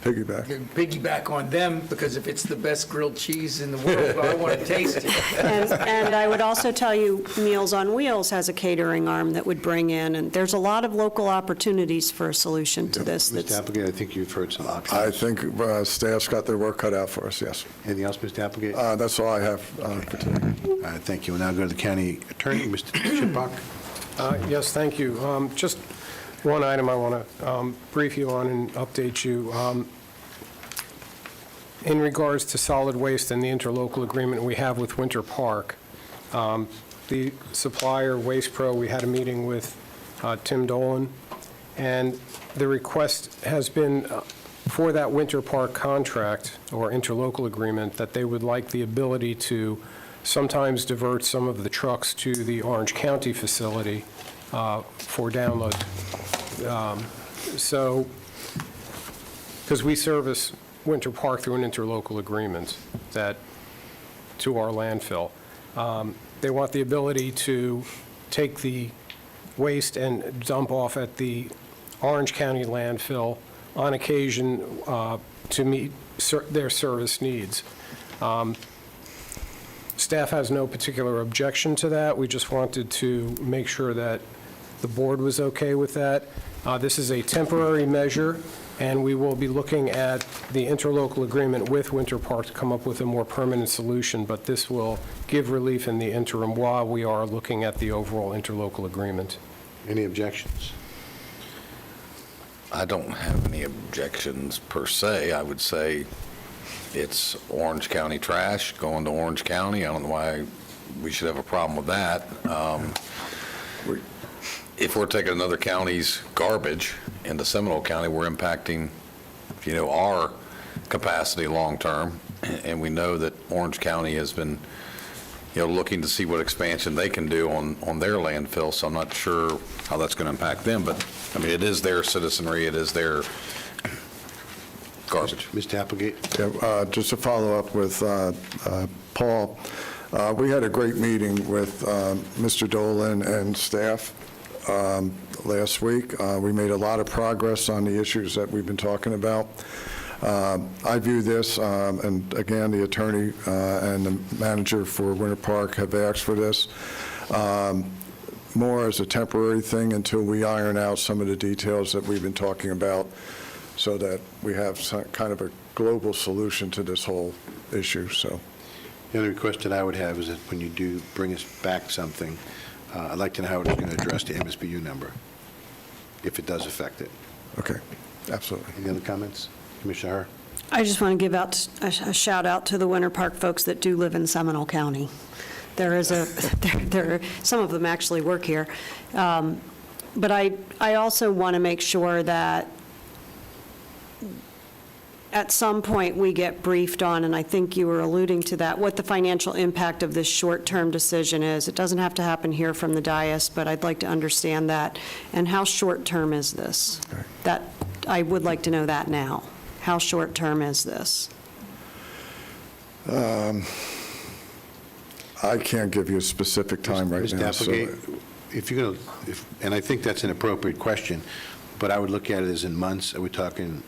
Piggyback. piggyback on them, because if it's the best grilled cheese in the world, I want to taste it. And I would also tell you, Meals on Wheels has a catering arm that would bring in, and there's a lot of local opportunities for a solution to this. Mr. That's Applegate, I think you've heard some options. I think staff's got their work cut out for us, yes. Anything else, Mr. Applegate? That's all I have for today. All right, thank you. We'll now go to the county attorney, Mr. Chipach. Yes, thank you. Just one item I want to brief you on and update you. In regards to solid waste and the interlocal agreement we have with Winter Park, the supplier, Waste Pro, we had a meeting with Tim Dolan, and the request has been for that Winter Park contract or interlocal agreement that they would like the ability to sometimes divert some of the trucks to the Orange County facility for download. So, because we service Winter Park through an interlocal agreement that, to our landfill. They want the ability to take the waste and dump off at the Orange County landfill on occasion to meet their service needs. Staff has no particular objection to that. We just wanted to make sure that the board was okay with that. This is a temporary measure, and we will be looking at the interlocal agreement with Winter Park to come up with a more permanent solution, but this will give relief in the interim while we are looking at the overall interlocal agreement. Any objections? I don't have any objections per se. I would say it's Orange County trash going to Orange County. I don't know why we should have a problem with that. If we're taking another county's garbage into Seminole County, we're impacting, our capacity long-term. And we know that Orange County has been, looking to see what expansion they can do on their landfill. So I'm not sure how that's going to impact them. But, it is their citizenry. It is their garbage. Mr. Applegate? Yeah, just to follow up with Paul, we had a great meeting with Mr. Dolan and staff last week. We made a lot of progress on the issues that we've been talking about. I view this, and again, the attorney and the manager for Winter Park have asked for this, more as a temporary thing until we iron out some of the details that we've been talking about, so that we have some kind of a global solution to this whole issue. So, The other request that I would have is that when you do bring us back something, I'd like to know how it's going to address the MSBU number, if it does affect it. okay, absolutely. Any other comments? Commissioner Herr? I just want to give out a shout out to the Winter Park folks that do live in Seminole County. There is some of them actually work here. But I also want to make sure that at some point we get briefed on, and I think you were alluding to that, what the financial impact of this short-term decision is. It doesn't have to happen here from the dais, but I'd like to understand that. And how short-term is this? Okay. That, I would like to know that now. How short-term is this? I can't give you a specific time right Mr. now. so- Applegate, if you're going to, and I think that's an appropriate question, but I would look at it as in months. Are we talking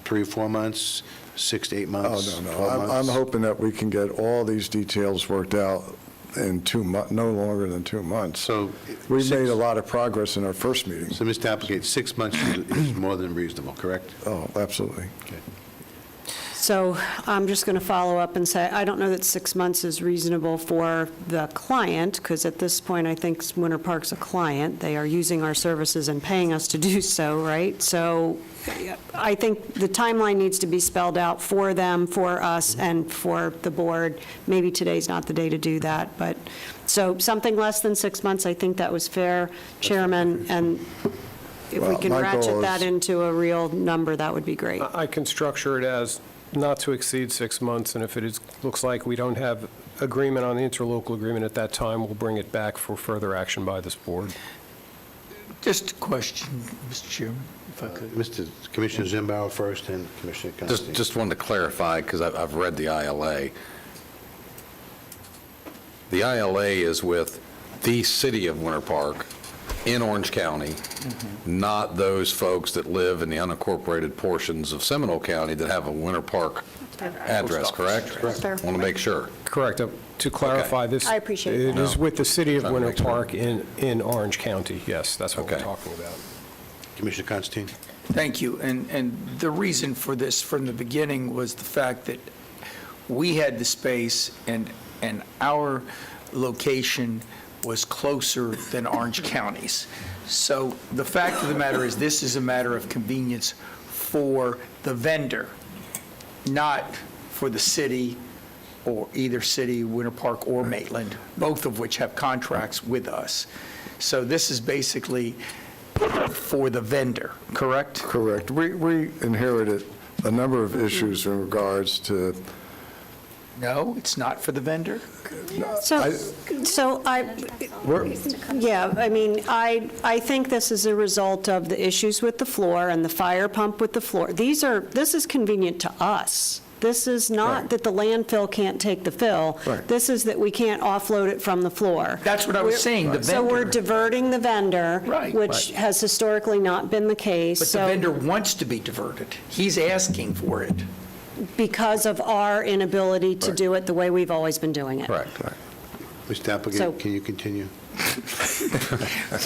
3 or 4 months, 6 to 8 months? Oh, no. 12 I'm months? hoping that we can get all these details worked out in 2 months, no longer than 2 months. So, We six- made a lot of progress in our first meeting. So, Mr. Applegate, 6 months is more than reasonable, correct? Oh, absolutely. Okay. So I'm just going to follow up and say, I don't know that 6 months is reasonable for the client, because at this point, I think Winter Park's a client. They are using our services and paying us to do so, right? So I think the timeline needs to be spelled out for them, for us, and for the board. Maybe today's not the day to do that, but, so something less than 6 months, I think that was fair, Chairman, and if we Well, can my ratchet goal that is- into a real number, that would be great. I can structure it as not to exceed 6 months, and if looks like we don't have agreement on the interlocal agreement at that time, we'll bring it back for further action by this board. Just a question, Mr. Chairman, if I could. Mr. Commissioner Zimbauer first, and Commissioner Constantine. Just wanted to clarify, because I've read the ILA. The ILA is with the city of Winter Park in Orange County, not those folks that live in the unincorporated portions of Seminole County that have a Winter Park address, correct? Fair. Want to make sure. Correct. To clarify, this... I appreciate It that. is with the city of Trying to Winter make sure. Park in Orange County. Yes, that's what we're Okay. talking about. Commissioner Constantine? Thank you. And the reason for this from the beginning was the fact that we had the space and our location was closer than Orange County's. So the fact of the matter is, this is a matter of convenience for the vendor, not for the city, or either city, Winter Park or Maitland, both of which have contracts with us. So this is basically for the vendor, correct? Correct. We inherited a number of issues in regards to, No, it's not for the vendor? I think this is a result of the issues with the floor and the fire pump with the floor. This is convenient to us. This is not Right. that the landfill can't take the fill. Right. This is that we can't offload it from the floor. That's what I was saying, the So we're vendor. diverting the vendor, Right. which has historically not been the case. But the So vendor wants to be diverted. He's asking for it. because of our inability to Right. do it the way we've always been doing it. Correct. Mr. So- Applegate, can you continue?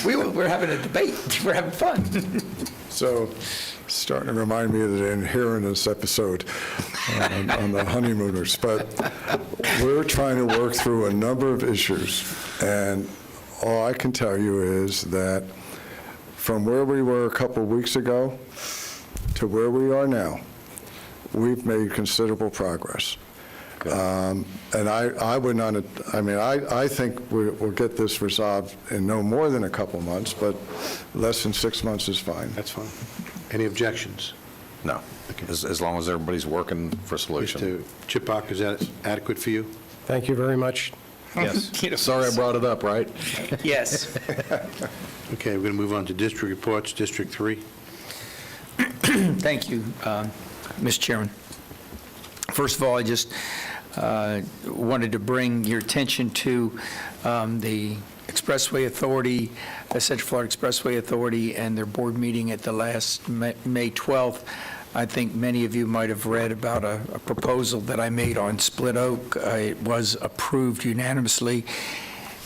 We're having a debate. We're having fun. so starting to remind me of the Inheritance episode on the honeymooners. But we're trying to work through a number of issues, and all I can tell you is that from where we were a couple of weeks ago to where we are now, we've made considerable progress. And I would not, I think we'll get this resolved in no more than a couple months, but less than 6 months is fine. That's fine. Any objections? No, as long as everybody's working for a solution. Mr. Chipak, is that adequate for you? Thank you very much. Yes. Sorry I brought it up, right? Yes. Okay, we're going to move on to district reports. District 3. Thank you, Mr. Chairman. First of all, I just wanted to bring your attention to the Expressway Authority, Central Florida Expressway Authority, and their board meeting at the last May 12th. I think many of you might have read about a proposal that I made on Split Oak. It was approved unanimously,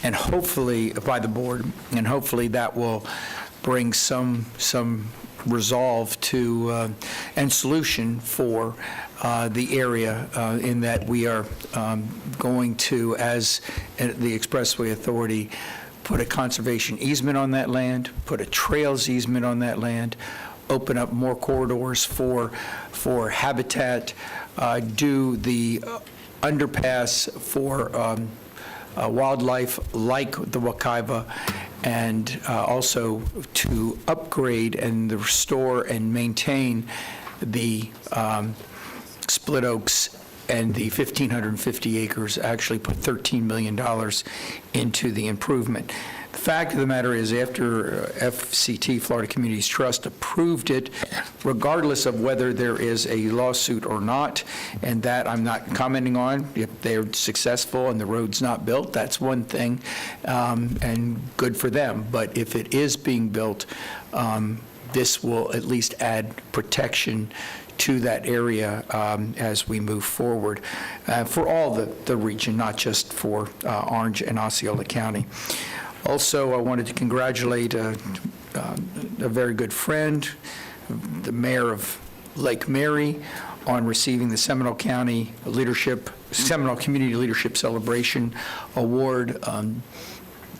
and hopefully, by the board, and hopefully that will bring some resolve to, and solution for the area, in that we are going to, as the Expressway Authority, put a conservation easement on that land, put a trails easement on that land, open up more corridors for habitat, do the underpass for wildlife like the Wakaiva, and also to upgrade and restore and maintain the Split Oaks and the 1,550 acres, actually put $13 million into the improvement. The fact of the matter is, after FCT, Florida Communities Trust, approved it, regardless of whether there is a lawsuit or not, and that I'm not commenting on, if they're successful and the road's not built, that's one thing, and good for them. But if it is being built, this will at least add protection to that area as we move forward for all the region, not just for Orange and Osceola County. Also, I wanted to congratulate a very good friend, the mayor of Lake Mary, on receiving the Seminole Community Leadership Celebration Award.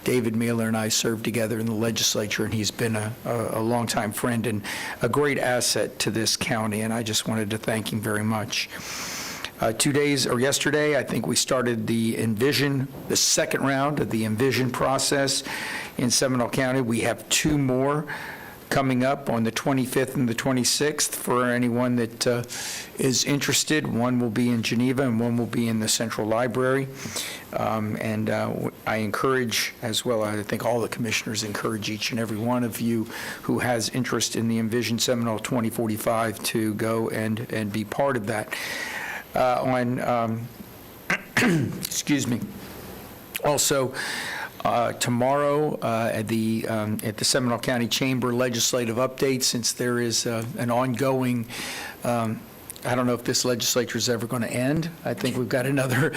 David Mailer and I served together in the legislature, and he's been a longtime friend and a great asset to this county, and I just wanted to thank him very much. 2 days, or yesterday, I think we started the second round of the Envision process in Seminole County. We have 2 more coming up on the 25th and the 26th for anyone that is interested. One will be in Geneva and one will be in the Central Library. And I encourage, as well, I think all the commissioners encourage each and every one of you who has interest in the Envision Seminole 2045 to go and be part of that. Excuse me. Also, tomorrow at the Seminole County Chamber legislative update, since there is an ongoing, I don't know if this legislature is ever going to end. I think we've got another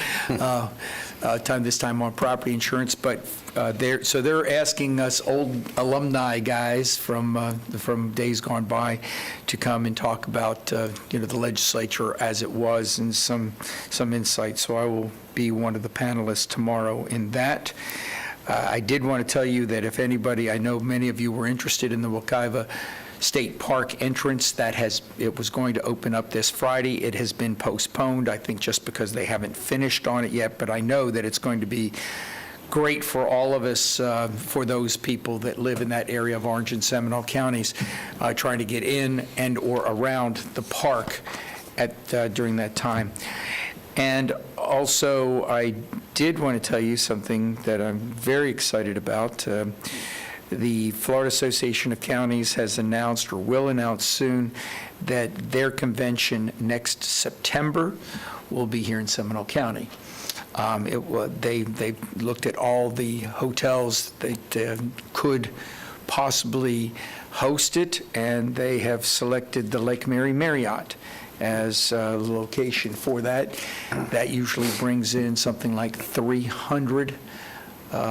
this time on property insurance, but they're asking us old alumni guys from days gone by to come and talk about the legislature as it was and some insight. So I will be one of the panelists tomorrow in that. I did want to tell you that if anybody, I know many of you were interested in the Wekiva State Park entrance. It was going to open up this Friday. It has been postponed, I think just because they haven't finished on it yet, but I know that it's going to be great for all of us, for those people that live in that area of Orange and Seminole counties, trying to get in and or around the park during that time. And also, I did want to tell you something that I'm very excited about. The Florida Association of Counties has announced, or will announce soon, that their convention next September will be here in Seminole County. They looked at all the hotels that could possibly host it, and they have selected the Lake Mary Marriott as a location for that. That usually brings in something like 300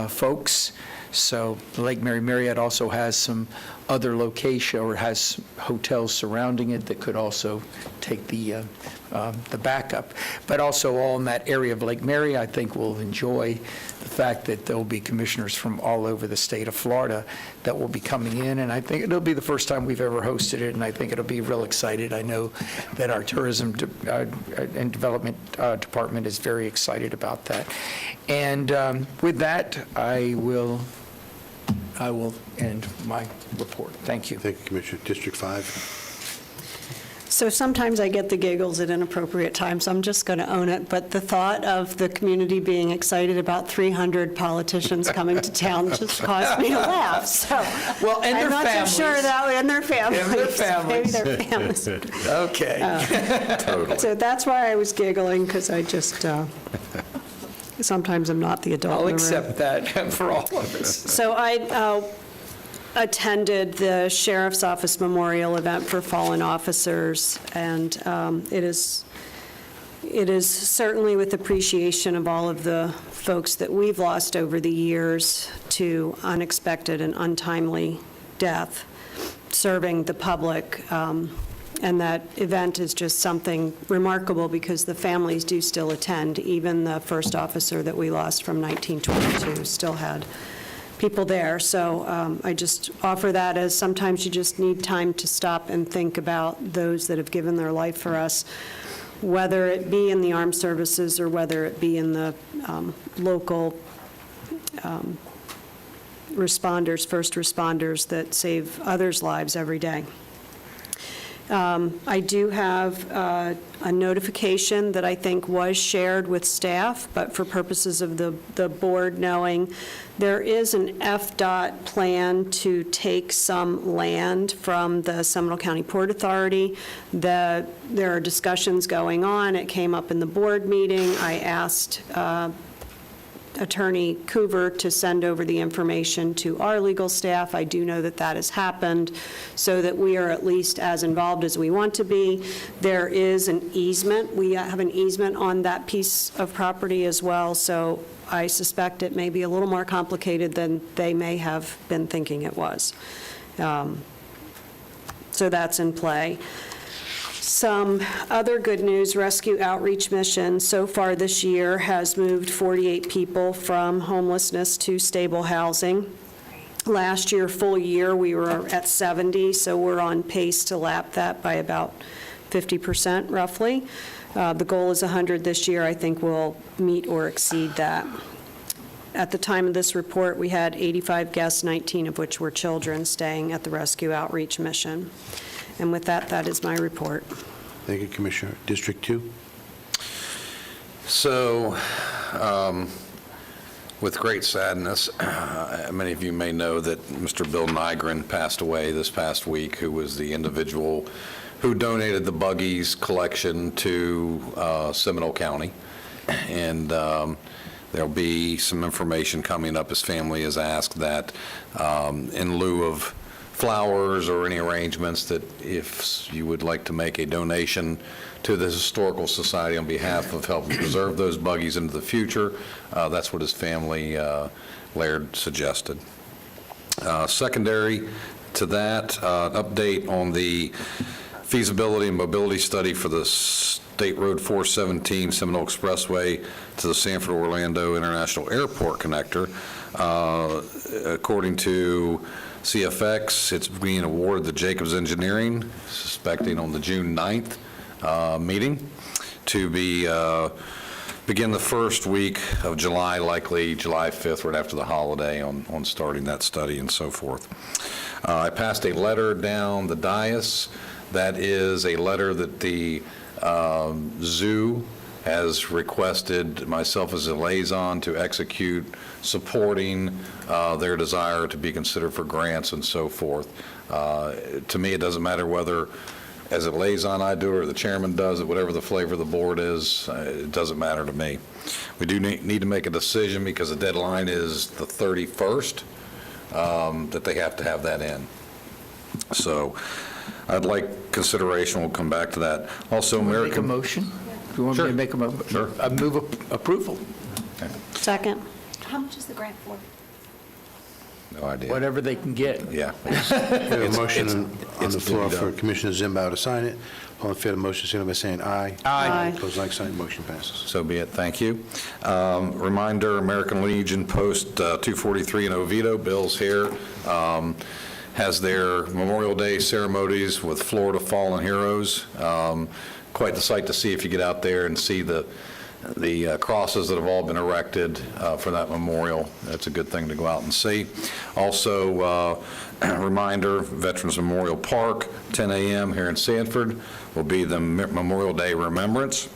folks. So the Lake Mary Marriott also has some other location, or has hotels surrounding it that could also take the backup. But also all in that area of Lake Mary, I think will enjoy the fact that there will be commissioners from all over the state of Florida that will be coming in, and I think it'll be the first time we've ever hosted it, and I think it'll be real excited. I know that our tourism and development department is very excited about that. And with that, I will end my report. Thank you. Thank you, Commissioner. District 5. So sometimes I get the giggles at inappropriate times, I'm just going to own it, but the thought of the community being excited about 300 politicians coming to town just caused me to laugh, so. Well, and their I'm not families. so sure that, and their families. And their families. Maybe their families. Okay. Totally. So that's why I was giggling, because I just, sometimes I'm not the adult I'll in the room. accept that for all of us. So I attended the Sheriff's Office Memorial event for fallen officers, and it is certainly with appreciation of all of the folks that we've lost over the years to unexpected and untimely death, serving the public. And that event is just something remarkable because the families do still attend. Even the first officer that we lost from 1922 still had people there. So I just offer that as sometimes you just need time to stop and think about those that have given their life for us, whether it be in the armed services or whether it be in the local responders, first responders that save others' lives every day. I do have a notification that I think was shared with staff, but for purposes of the board knowing, there is an FDOT plan to take some land from the Seminole County Port Authority. There are discussions going on. It came up in the board meeting. I asked Attorney Coover to send over the information to our legal staff. I do know that that has happened, so that we are at least as involved as we want to be. There is an easement. We have an easement on that piece of property as well, so I suspect it may be a little more complicated than they may have been thinking it was. So that's in play. Some other good news, Rescue Outreach Mission so far this year has moved 48 people from homelessness to stable housing. Last year, full year, we were at 70, so we're on pace to lap that by about 50% roughly. The goal is 100 this year. I think we'll meet or exceed that. At the time of this report, we had 85 guests, 19 of which were children, staying at the Rescue Outreach Mission. And with that, that is my report. Thank you, Commissioner. District 2. So, with great sadness, many of you may know that Mr. Bill Nygren passed away this past week, who was the individual who donated the buggies collection to Seminole County. And There'll be some information coming up. His family has asked that in lieu of flowers or any arrangements, that if you would like to make a donation to the Historical Society on behalf of helping preserve those buggies into the future, that's what his family, Laird, suggested. Secondary to that, update on the feasibility and mobility study for the State Road 417 Seminole Expressway to the Sanford Orlando International Airport connector. According to CFX, it's being awarded to Jacobs Engineering, suspecting on the June 9th meeting, to be begin the first week of July, likely July 5th, right after the holiday, on starting that study and so forth. I passed a letter down the dais. That is a letter that the zoo has requested myself as a liaison to execute, supporting their desire to be considered for grants and so forth. To me, it doesn't matter whether as a liaison I do it or the chairman does it, whatever the flavor of the board is, it doesn't matter to me. We do need to make a decision because the deadline is the 31st, that they have to have that in. So I'd like consideration. We'll come back to that. Also, Make a motion? Do you want me to make a motion? Sure. I move approval. Second. How much is the grant for? No idea. Whatever they can get. Yeah. We have a motion on it's the floor being for done. Commissioner Zimbow to sign it. All in favor of the motion, signify by saying aye. Aye. Opposed, like sign, motion passes. So be it. Thank you. Reminder, American Legion Post 243 in Oviedo, Bill's here, has their Memorial Day ceremonies with Florida Fallen Heroes. Quite the sight to see if you get out there and see the crosses that have all been erected for that memorial. That's a good thing to go out and see. Also, reminder, Veterans Memorial Park, 10 a.m. here in Sanford, will be the Memorial Day Remembrance.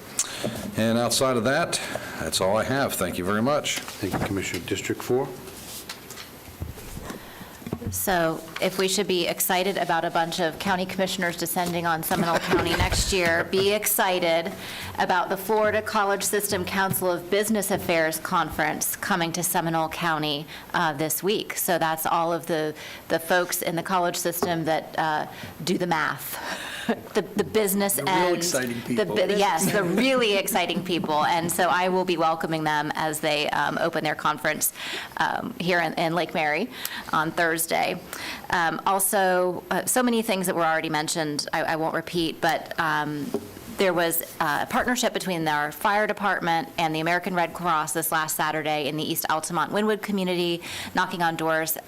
And outside of that, that's all I have. Thank you very much. Thank you, Commissioner. District 4? So if we should be excited about a bunch of county commissioners descending on Seminole County next year, be excited about the Florida College System Council of Business Affairs Conference coming to Seminole County this week. So that's all of the folks in the college system that do the math, the business The end. real exciting people. Yes, the really exciting people. And so I will be welcoming them as they open their conference here in Lake Mary on Thursday. Also, so many things that were already mentioned, I won't repeat, but there was a partnership between our fire department and the American Red Cross this last Saturday in the East Altamont-Wynwood community, knocking on doors,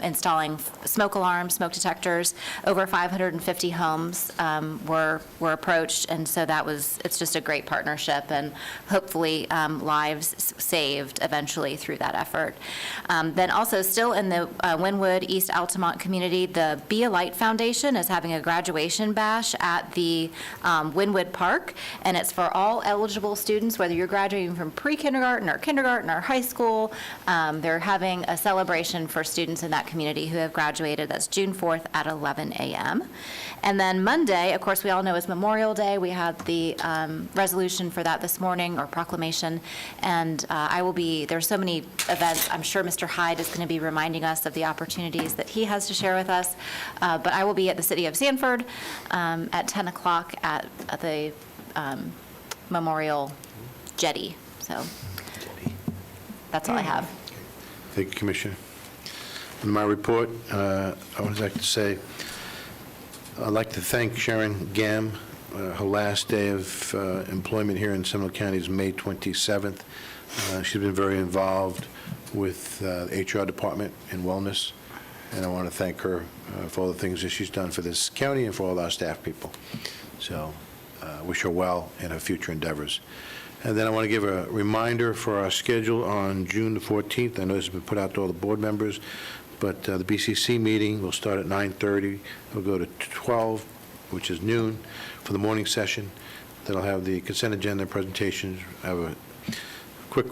installing smoke alarms, smoke detectors. Over 550 homes were approached, and so it's just a great partnership, and hopefully lives saved eventually through that effort. Then also, still in the Wynwood East Altamont community, the Be a Light Foundation is having a graduation bash at the Wynwood Park, and it's for all eligible students, whether you're graduating from pre-kindergarten or high school. They're having a celebration for students in that community who have graduated. That's June 4th at 11 a.m. And then Monday, of course, we all know is Memorial Day. We had the resolution for that this morning, or proclamation, and there's so many events. I'm sure Mr. Hyde is going to be reminding us of the opportunities that he has to share with us, but I will be at the City of Sanford at 10 o'clock at the Memorial Jetty. So that's all I have. Thank you, Commissioner. In my report, I would like to say, I'd like to thank Sharon Gamm. Her last day of employment here in Seminole County is May 27th. She's been very involved with the HR department and wellness, and I want to thank her for all the things that she's done for this county and for all our staff people. So wish her well in her future endeavors. And then I want to give a reminder for our schedule on June the 14th. I know this has been put out to all the board members, but the BCC meeting will start at 9:30. It'll go to 12, which is noon, for the morning session. Then I'll have the consent agenda presentations. I have a quick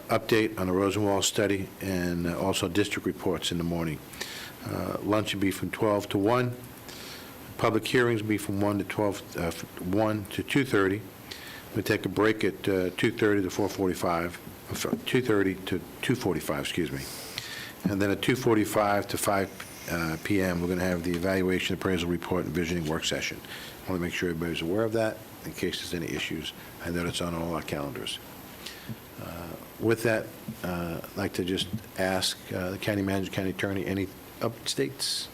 update on the Rosenwald study, and also district reports in the morning. Lunch will be from 12 to 1. Public hearings will be from 1 to 2:30. We'll take a break at 2:30 to 4:45, from 2:30 to 2:45, excuse me. And then at 2:45 to 5 PM, we're going to have the evaluation, appraisal report, and visioning work session. I want to make sure everybody's aware of that in case there's any issues. I know it's on all our calendars. With that, I'd like to just ask the county manager, county attorney, any updates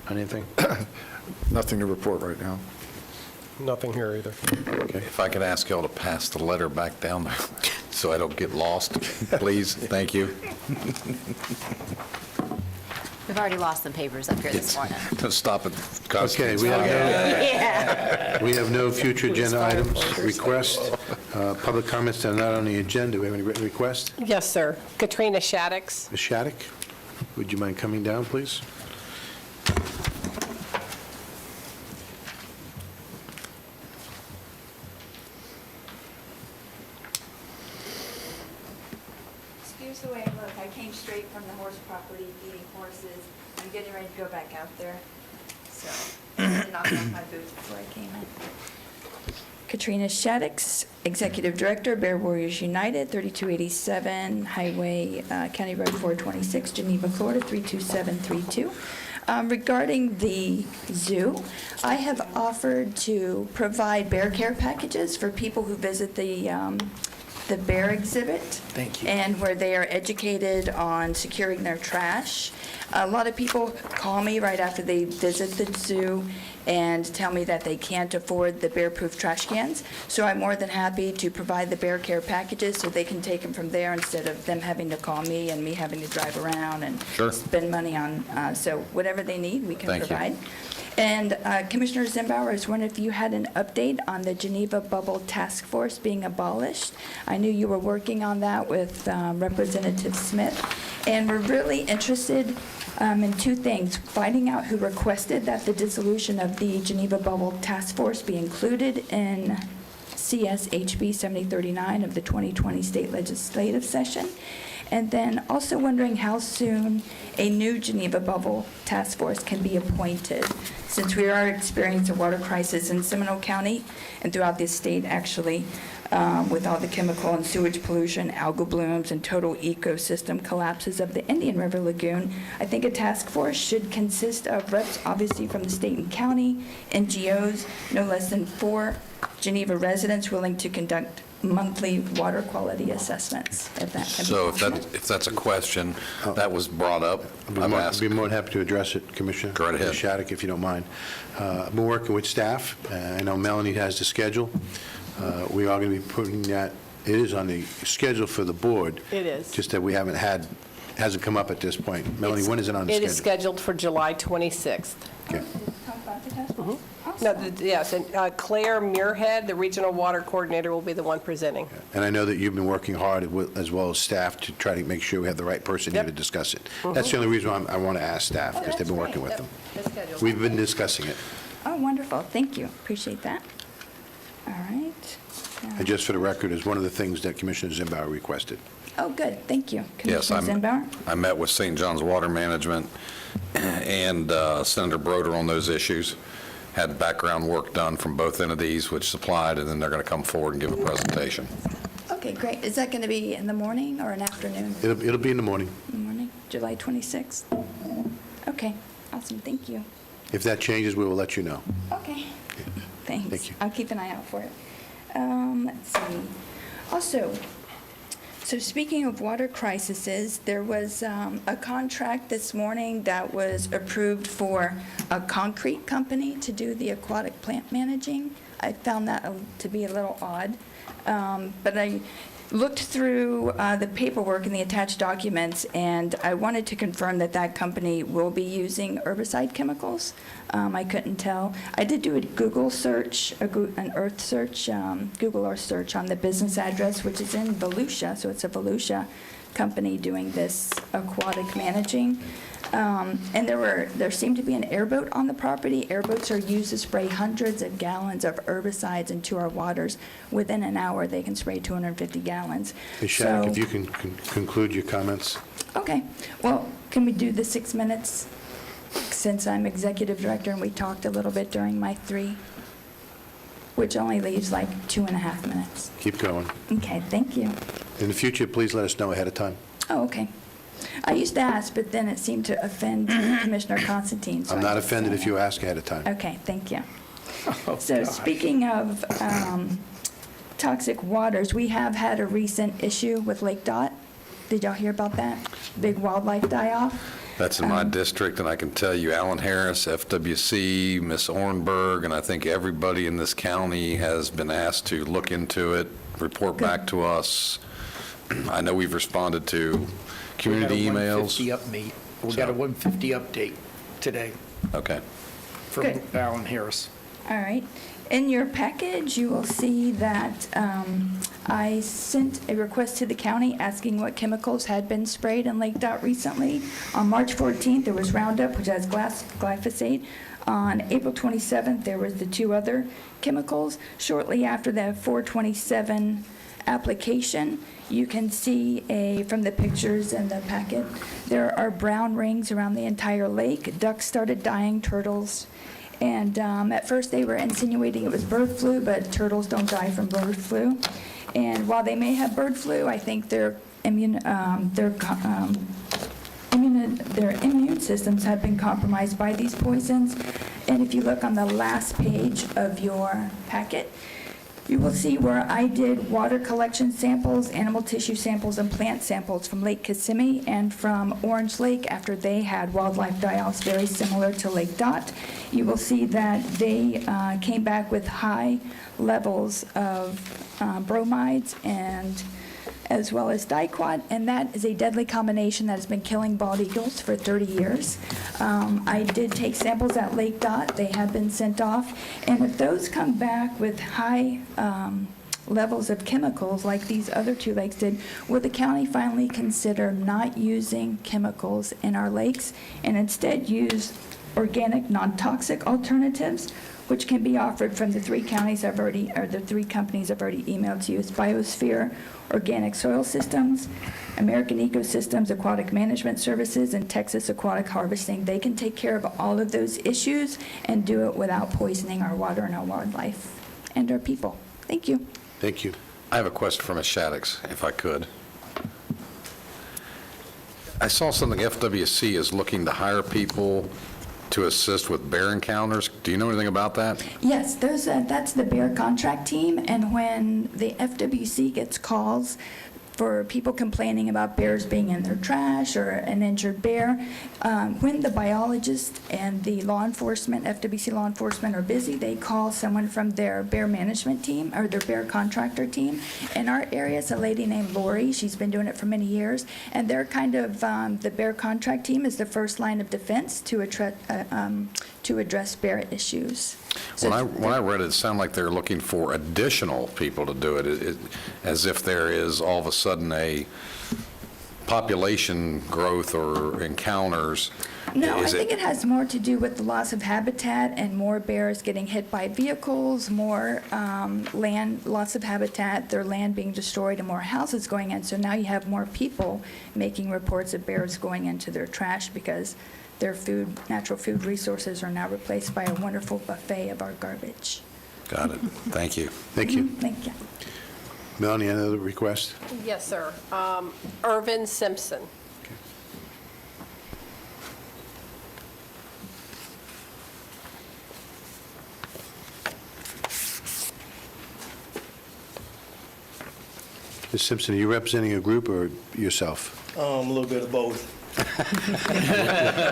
on anything? Nothing to report right now. Nothing here either. Okay. If I could ask y'all to pass the letter back down there so I don't get lost, please, thank you. We've already lost some papers up here this morning. Don't stop at Okay, we have no future agenda items. Request, public comments that are not on the agenda. Do we have any written requests? Yes, sir. Katrina Shaddix. Ms. Shattuck, would you mind coming down, please? Excuse the way I look. I came straight from the horse property feeding horses. I'm getting ready to go back out there. So I knocked off my boots before I came in. Katrina Shaddix, Executive Director, Bear Warriors United, 3287 Highway, County Road 426, Geneva, Florida, 32732. Regarding the zoo, I have offered to provide bear care packages for people who visit the bear exhibit. Thank you. And where they are educated on securing their trash. A lot of people call me right after they visit the zoo and tell me that they can't afford the bear-proof trash cans. So I'm more than happy to provide the bear care packages so they can take them from there instead of them having to call me and me having to drive around and Sure. spend money on. So whatever they need, we can Thank you. provide. And Commissioner Zimbauer, I was wondering if you had an update on the Geneva Bubble Task Force being abolished. I knew you were working on that with Representative Smith, and we're really interested in two things: finding out who requested that the dissolution of the Geneva Bubble Task Force be included in CSHB 7039 of the 2020 state legislative session, and then also wondering how soon a new Geneva Bubble Task Force can be appointed, since we are experiencing a water crisis in Seminole County and throughout the state, actually, with all the chemical and sewage pollution, algal blooms, and total ecosystem collapses of the Indian River Lagoon. I think a task force should consist of reps, obviously, from the state and county, NGOs, no less than 4 Geneva residents willing to conduct monthly water quality assessments, if that can be So possible. if that's a question, that was brought up, I'm I'd asking. be more than happy to address it, Commissioner. Go right ahead. Ms. Shattuck, if you don't mind. I've been working with staff. I know Melanie has the schedule. We are going to be putting that, it is on the schedule for the board. It is. Just that we hasn't come up at this point. Melanie, when is it on the It schedule? is scheduled for July 26th. Okay. Talk about the task force? No, Awesome. yes, and Claire Muirhead, the regional water coordinator, will be the one presenting. And I know that you've been working hard, as well as staff, to try to make sure we have the right person here to Yep. discuss it. That's the only reason why I want to ask staff, Oh, because they've that's been working great. with them. We've been discussing it. Oh, wonderful. Thank you. Appreciate that. All right. And just for the record, is one of the things that Commissioner Zimbauer requested. Oh, good. Thank you. Yes, Commissioner Zimbauer? I met with St. John's Water Management and Senator Broder on those issues. Had background work done from both entities, which supplied, and then they're going to come forward and give a presentation. Okay, great. Is that going to be in the morning or an afternoon? It'll be in the morning. In the morning, July 26th? Okay, awesome. Thank you. If that changes, we will let you know. Okay, thanks. Thank you. I'll keep an eye out for it. Let's see. Also, so speaking of water crises, there was a contract this morning that was approved for a concrete company to do the aquatic plant managing. I found that to be a little odd, but I looked through the paperwork and the attached documents, and I wanted to confirm that that company will be using herbicide chemicals. I couldn't tell. I did do a Google search, an Earth search, Google Earth search on the business address, which is in Volusia, so it's a Volusia company doing this aquatic managing. And there seemed to be an airboat on the property. Airboats are used to spray hundreds of gallons of herbicides into our waters. Within an hour, they can spray 250 gallons. Ms. Shattuck, So- if you can conclude your comments. Okay, well, can we do the 6 minutes, since I'm executive director and we talked a little bit during my 3, which only leaves like 2.5 minutes? Keep going. Okay, thank you. In the future, please let us know ahead of time. Oh, okay. I used to ask, but then it seemed to offend Commissioner Constantine. so I'm I not just offended said if you ask ahead of time. Okay, thank you. So speaking of toxic waters, we have had a recent issue with Lake Dot. Did y'all hear about that? Big wildlife die-off? That's in my district, and I can tell you, Alan Harris, FWC, Miss Ornberg, and I think everybody in this county has been asked to look into it, report back to us. I know we've responded to community emails. We got a 150 update today Okay. from Good. Alan Harris. All right. In your package, you will see that I sent a request to the county asking what chemicals had been sprayed in Lake Dot recently. On March 14th, there was Roundup, which has glyphosate. On April 27th, there was the 2 other chemicals. Shortly after that 427 application, you can see from the pictures in the packet, there are brown rings around the entire lake. Ducks started dying, turtles. And at first, they were insinuating it was bird flu, but turtles don't die from bird flu. And while they may have bird flu, I think their immune systems have been compromised by these poisons. And if you look on the last page of your packet, you will see where I did water collection samples, animal tissue samples, and plant samples from Lake Kissimmee and from Orange Lake after they had wildlife die-offs very similar to Lake Dot. You will see that they came back with high levels of bromides and as well as diquat, and that is a deadly combination that has been killing bald eagles for 30 years. I did take samples at Lake Dot. They have been sent off, and if those come back with high levels of chemicals like these other 2 lakes did, will the county finally consider not using chemicals in our lakes and instead use organic, non-toxic alternatives, which can be offered from the 3 counties I've already, or the 3 companies I've already emailed to you? It's Biosphere Organic Soil Systems, American Ecosystems Aquatic Management Services, and Texas Aquatic Harvesting. They can take care of all of those issues and do it without poisoning our water and our wildlife and our people. Thank you. Thank you. I have a question for Ms. Shaddix, if I could. I saw something FWC is looking to hire people to assist with bear encounters. Do you know anything about that? Yes, that's the bear contract team, and when the FWC gets calls for people complaining about bears being in their trash or an injured bear, when the biologist and the law enforcement, FWC law enforcement, are busy, they call someone from their bear management team or their bear contractor team. In our area, it's a lady named Lori. She's been doing it for many years, and they're kind of, the bear contract team is the first line of defense to address bear issues. So When I read it, it sounded like they're looking for additional people to do it, as if there is all of a sudden a population growth or encounters. No, I think it has more to do with the loss of habitat and more bears getting hit by vehicles, more land, loss of habitat, their land being destroyed, and more houses going in. So now you have more people making reports of bears going into their trash because their natural food resources are now replaced by a wonderful buffet of our garbage. Got it. Thank you. Thank you. Thank you. Melanie, any other request? Yes, sir. Irvin Simpson. Ms. Simpson, are you representing a group or yourself? A little bit of both.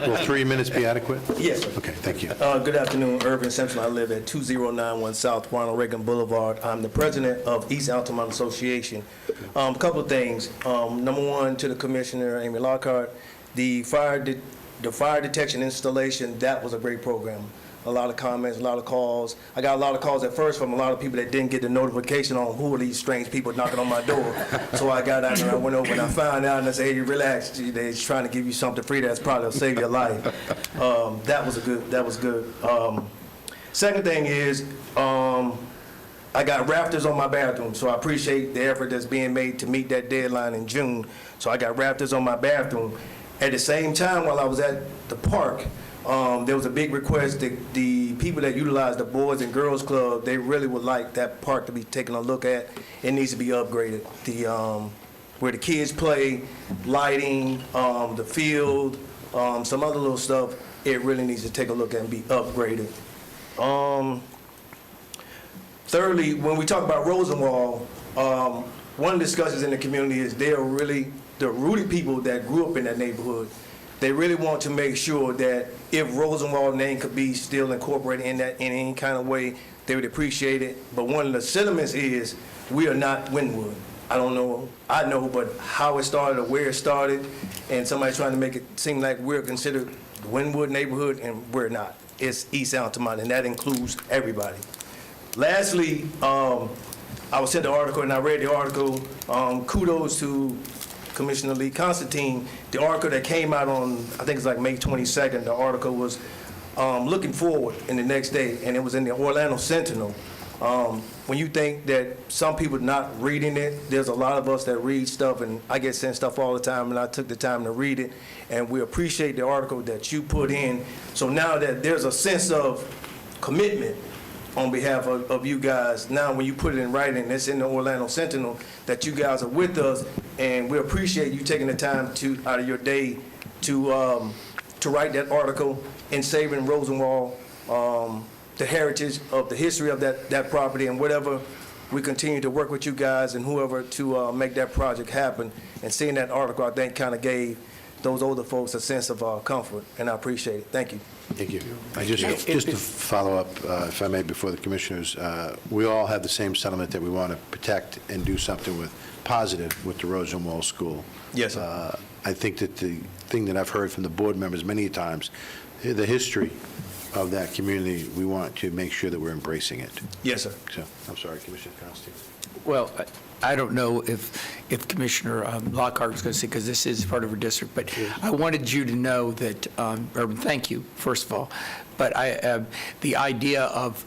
Will 3 minutes be adequate? Yes, sir. Okay, thank you. Good afternoon, Irvin Simpson. I live at 2091 South Ronald Reagan Boulevard. I'm the president of East Altamont Association. A couple of things. Number one, to the Commissioner, Amy Lockhart, the fire detection installation, that was a great program. A lot of comments, a lot of calls. I got a lot of calls at first from a lot of people that didn't get the notification on who are these strange people knocking on my door. So I got out and I went over and I found out and I said, hey, relax, they're trying to give you something free that's probably will save your life. That was good. Second thing is, I got rafters on my bathroom, so I appreciate the effort that's being made to meet that deadline in June. So I got rafters on my bathroom. At the same time, while I was at the park, there was a big request that the people that utilize the Boys and Girls Club, they really would like that park to be taken a look at. It needs to be upgraded. where the kids play, lighting, the field, some other little stuff, it really needs to take a look at and be upgraded. Thirdly, when we talk about Rosenwald, one of the discussions in the community is they are really the rooted people that grew up in that neighborhood. They really want to make sure that if Rosenwald name could be still incorporated in that in any kind of way, they would appreciate it. But one of the sentiments is we are not Wynwood. I don't know, I know, but how it started or where it started, and somebody's trying to make it seem like we're considered the Wynwood neighborhood, and we're not. It's East Altamont, and that includes everybody. Lastly, I was sent the article, and I read the article. Kudos to Commissioner Lee Constantine. The article that came out on, I think it's like May 22nd, the article was looking forward in the next day, and it was in the Orlando Sentinel. When you think that some people not reading it, there's a lot of us that read stuff, and I get sent stuff all the time, and I took the time to read it, and we appreciate the article that you put in. So now that there's a sense of commitment on behalf of you guys, now when you put it in writing, it's in the Orlando Sentinel, that you guys are with us, and we appreciate you taking the time out of your day to write that article and saving Rosenwald, the heritage of the history of that property, and whatever we continue to work with you guys and whoever to make that project happen. And seeing that article, I think, kind of gave those older folks a sense of comfort, and I appreciate it. Thank you. Thank you. Just to follow up, if I may, before the commissioners, we all have the same sentiment that we want to protect and do something with positive with the Rosenwald School. Yes, sir. I think that the thing that I've heard from the board members many times, the history of that community, we want to make sure that we're embracing it. Yes, sir. So, I'm sorry, Commissioner Constantine. Well, I don't know if Commissioner Lockhart was going to say, because this is part of her district, but I wanted you to know that, or thank you, first of all, but the idea of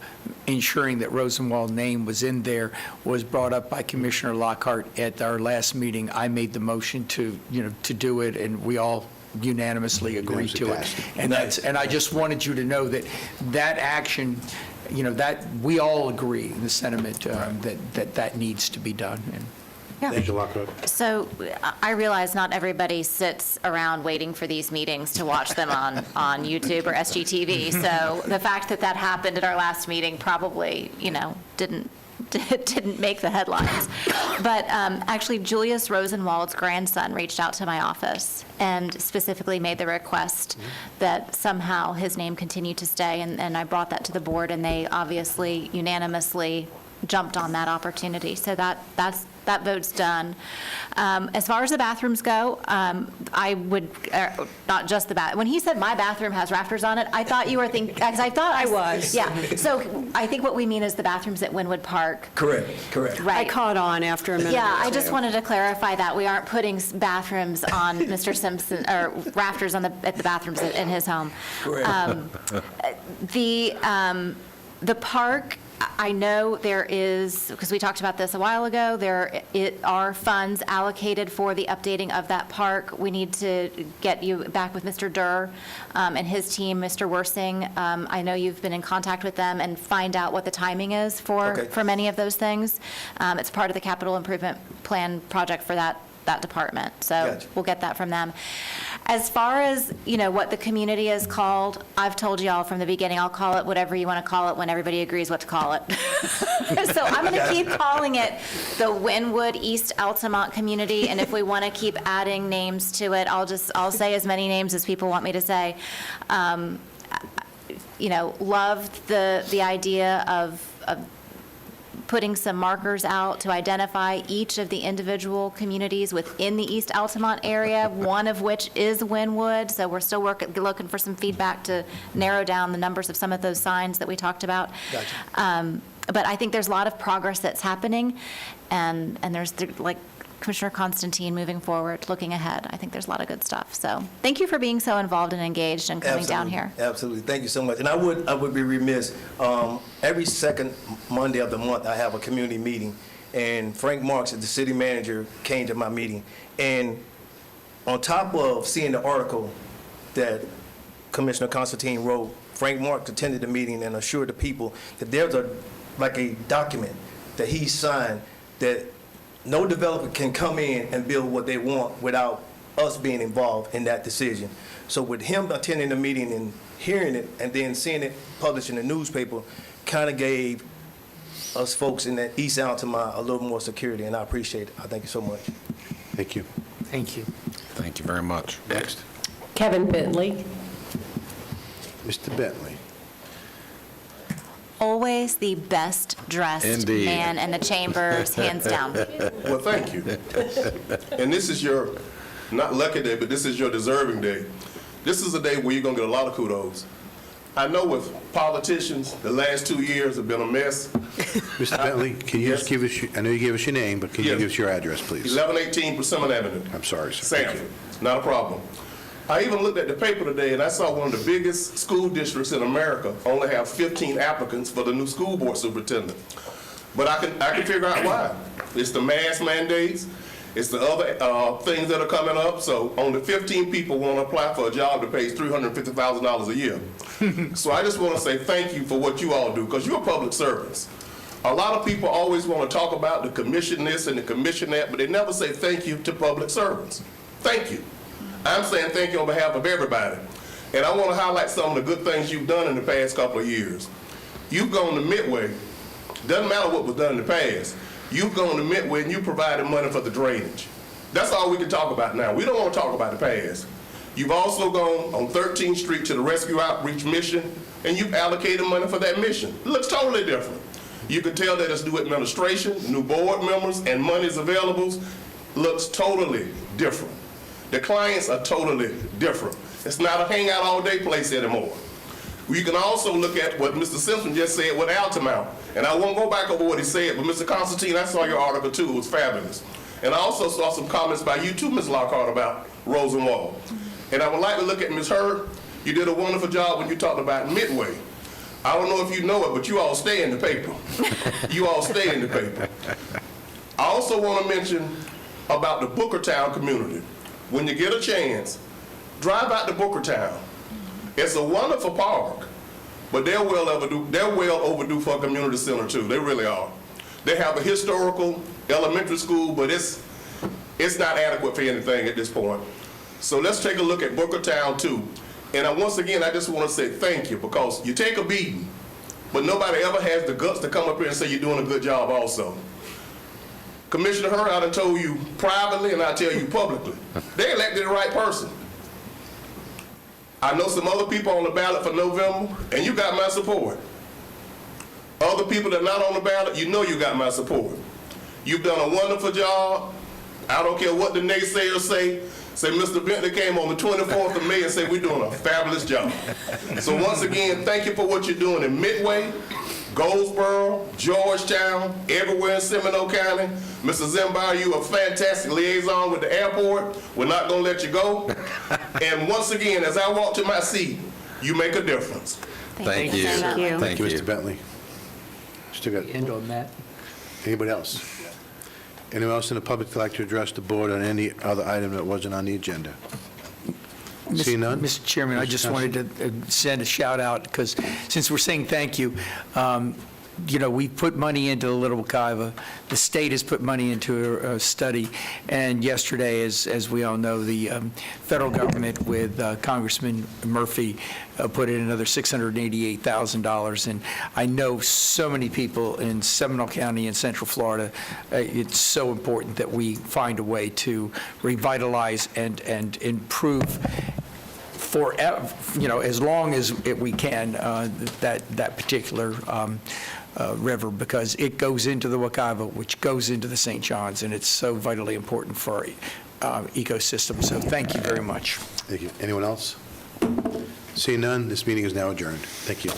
ensuring that Rosenwald name was in there was brought up by Commissioner Lockhart at our last meeting. I made the motion to do it, and we all unanimously agreed to it. And I just wanted you to know that action, that we all agree in the sentiment that needs to be done. Yeah. Thank you, Lockhart. So I realize not everybody sits around waiting for these meetings to watch them on YouTube or SGTV. So the fact that happened at our last meeting probably, didn't make the headlines. But actually, Julius Rosenwald's grandson reached out to my office and specifically made the request that somehow his name continue to stay, and I brought that to the board, and they obviously unanimously jumped on that opportunity. So that vote's done. As far as the bathrooms go, I would, not just the when he said my bathroom has rafters on it, I thought you were thinking, because I thought I was. Yeah, so I think what we mean is the bathrooms at Wynwood Park. Correct. Right. I caught on after a minute. Yeah, or I just two. wanted to clarify that we aren't putting bathrooms on Mr. Simpson, or rafters at the bathrooms in his home. Correct. The park, I know there is, because we talked about this a while ago, there are funds allocated for the updating of that park. We need to get you back with Mr. Durr and his team, Mr. Worsing. I know you've been in contact with them, and find out what the timing is for many of those things. It's part of the capital improvement plan project for that department. So Gotcha. We'll get that from them. As far as, what the community is called, I've told you all from the beginning, I'll call it whatever you want to call it when everybody agrees what to call it. So I'm going to keep calling it the Wynwood East Altamont community, and if we want to keep adding names to it, I'll say as many names as people want me to say. Loved the idea of putting some markers out to identify each of the individual communities within the East Altamont area, one of which is Wynwood. So we're still looking for some feedback to narrow down the numbers of some of those signs that we talked about. Gotcha. But I think there's a lot of progress that's happening, and there's, like Commissioner Constantine, moving forward, looking ahead. I think there's a lot of good stuff. So thank you for being so involved and engaged and coming down here. Absolutely. Thank you so much. And I would be remiss. Every second Monday of the month, I have a community meeting, and Frank Marks, the city manager, came to my meeting. And on top of seeing the article that Commissioner Constantine wrote, Frank Marks attended the meeting and assured the people that there's a document that he signed that no developer can come in and build what they want without us being involved in that decision. So with him attending the meeting and hearing it and then seeing it published in the newspaper, kind of gave us folks in that East Altamont a little more security, and I appreciate it. I thank you so much. Thank you. Thank you. Thank you very much. Next, Kevin Bentley. Mr. Bentley. Always the best-dressed Indeed. man in the chambers, hands down. Well, thank you. And this is your, not lucky day, but this is your deserving day. This is a day where you're going to get a lot of kudos. I know with politicians, the last 2 years have been a mess. Mr. Bentley, can you just give us, I know you gave us your name, but can you Yes. give us your address, please? 1118 Persimmon Avenue. I'm sorry, sir. Thank you. Sanford. Not a problem. I even looked at the paper today and I saw one of the biggest school districts in America only have 15 applicants for the new school board superintendent. But I can figure out why. It's the mask mandates. It's the other things that are coming up. So only 15 people want to apply for a job that pays $350,000 a year. So I just want to say thank you for what you all do, because you're public servants. A lot of people always want to talk about the commission this and the commission that, but they never say thank you to public servants. Thank you. I'm saying thank you on behalf of everybody. And I want to highlight some of the good things you've done in the past couple of years. You've gone to Midway. Doesn't matter what was done in the past. You've gone to Midway and you provided money for the drainage. That's all we can talk about now. We don't want to talk about the past. You've also gone on 13th Street to the Rescue Outreach Mission, and you've allocated money for that mission. It looks totally different. You can tell that it's new administration, new board members, and money is available. Looks totally different. The clients are totally different. It's not a hangout all day place anymore. You can also look at what Mr. Simpson just said with Altamont. And I won't go back over what he said, but Mr. Constantine, I saw your article too. It was fabulous. And I also saw some comments by you too, Ms. Lockhart, about Rosenwald. And I would like to look at Ms. Hurd. You did a wonderful job when you talked about Midway. I don't know if you know it, but you all stay in the paper. You all stay in the paper. I also want to mention about the Bookertown community. When you get a chance, drive out to Bookertown. It's a wonderful park, but they're well overdue for a community center too. They really are. They have a historical elementary school, but it's not adequate for anything at this point. So let's take a look at Bookertown too. And once again, I just want to say thank you, because you take a beating, but nobody ever has the guts to come up here and say you're doing a good job also. Commissioner Hurd, I done told you privately and I tell you publicly, they elected the right person. I know some other people on the ballot for November, and you got my support. Other people that are not on the ballot, you know you got my support. You've done a wonderful job. I don't care what the naysayers say. Say Mr. Bentley came on the 24th of May and said we're doing a fabulous job. So once again, thank you for what you're doing in Midway, Goldsboro, Georgetown, everywhere in Seminole County. Mr. Zimbar, you are a fantastic liaison with the airport. We're not going to let you go. And once again, as I walk to my seat, you make a difference. Thank you. Thank you. Thank you, Mr. Bentley. Still got, End on that. anybody else? Anyone else in the public would like to address the board on any other item that wasn't on the agenda? Seeing none? Mr. Chairman, I Mr. just wanted to send a shout out, because since we're saying thank you, we put money into the Little Wekiva. The state has put money into a study, and yesterday, as we all know, the federal government with Congressman Murphy put in another $688,000. And I know so many people in Seminole County and Central Florida, it's so important that we find a way to revitalize and improve forever, as long as we can, that particular river, because it goes into the Wekiva, which goes into the St. Johns, and it's so vitally important for our ecosystem. So thank you very much. Thank you. Anyone else? Seeing none, this meeting is now adjourned. Thank you.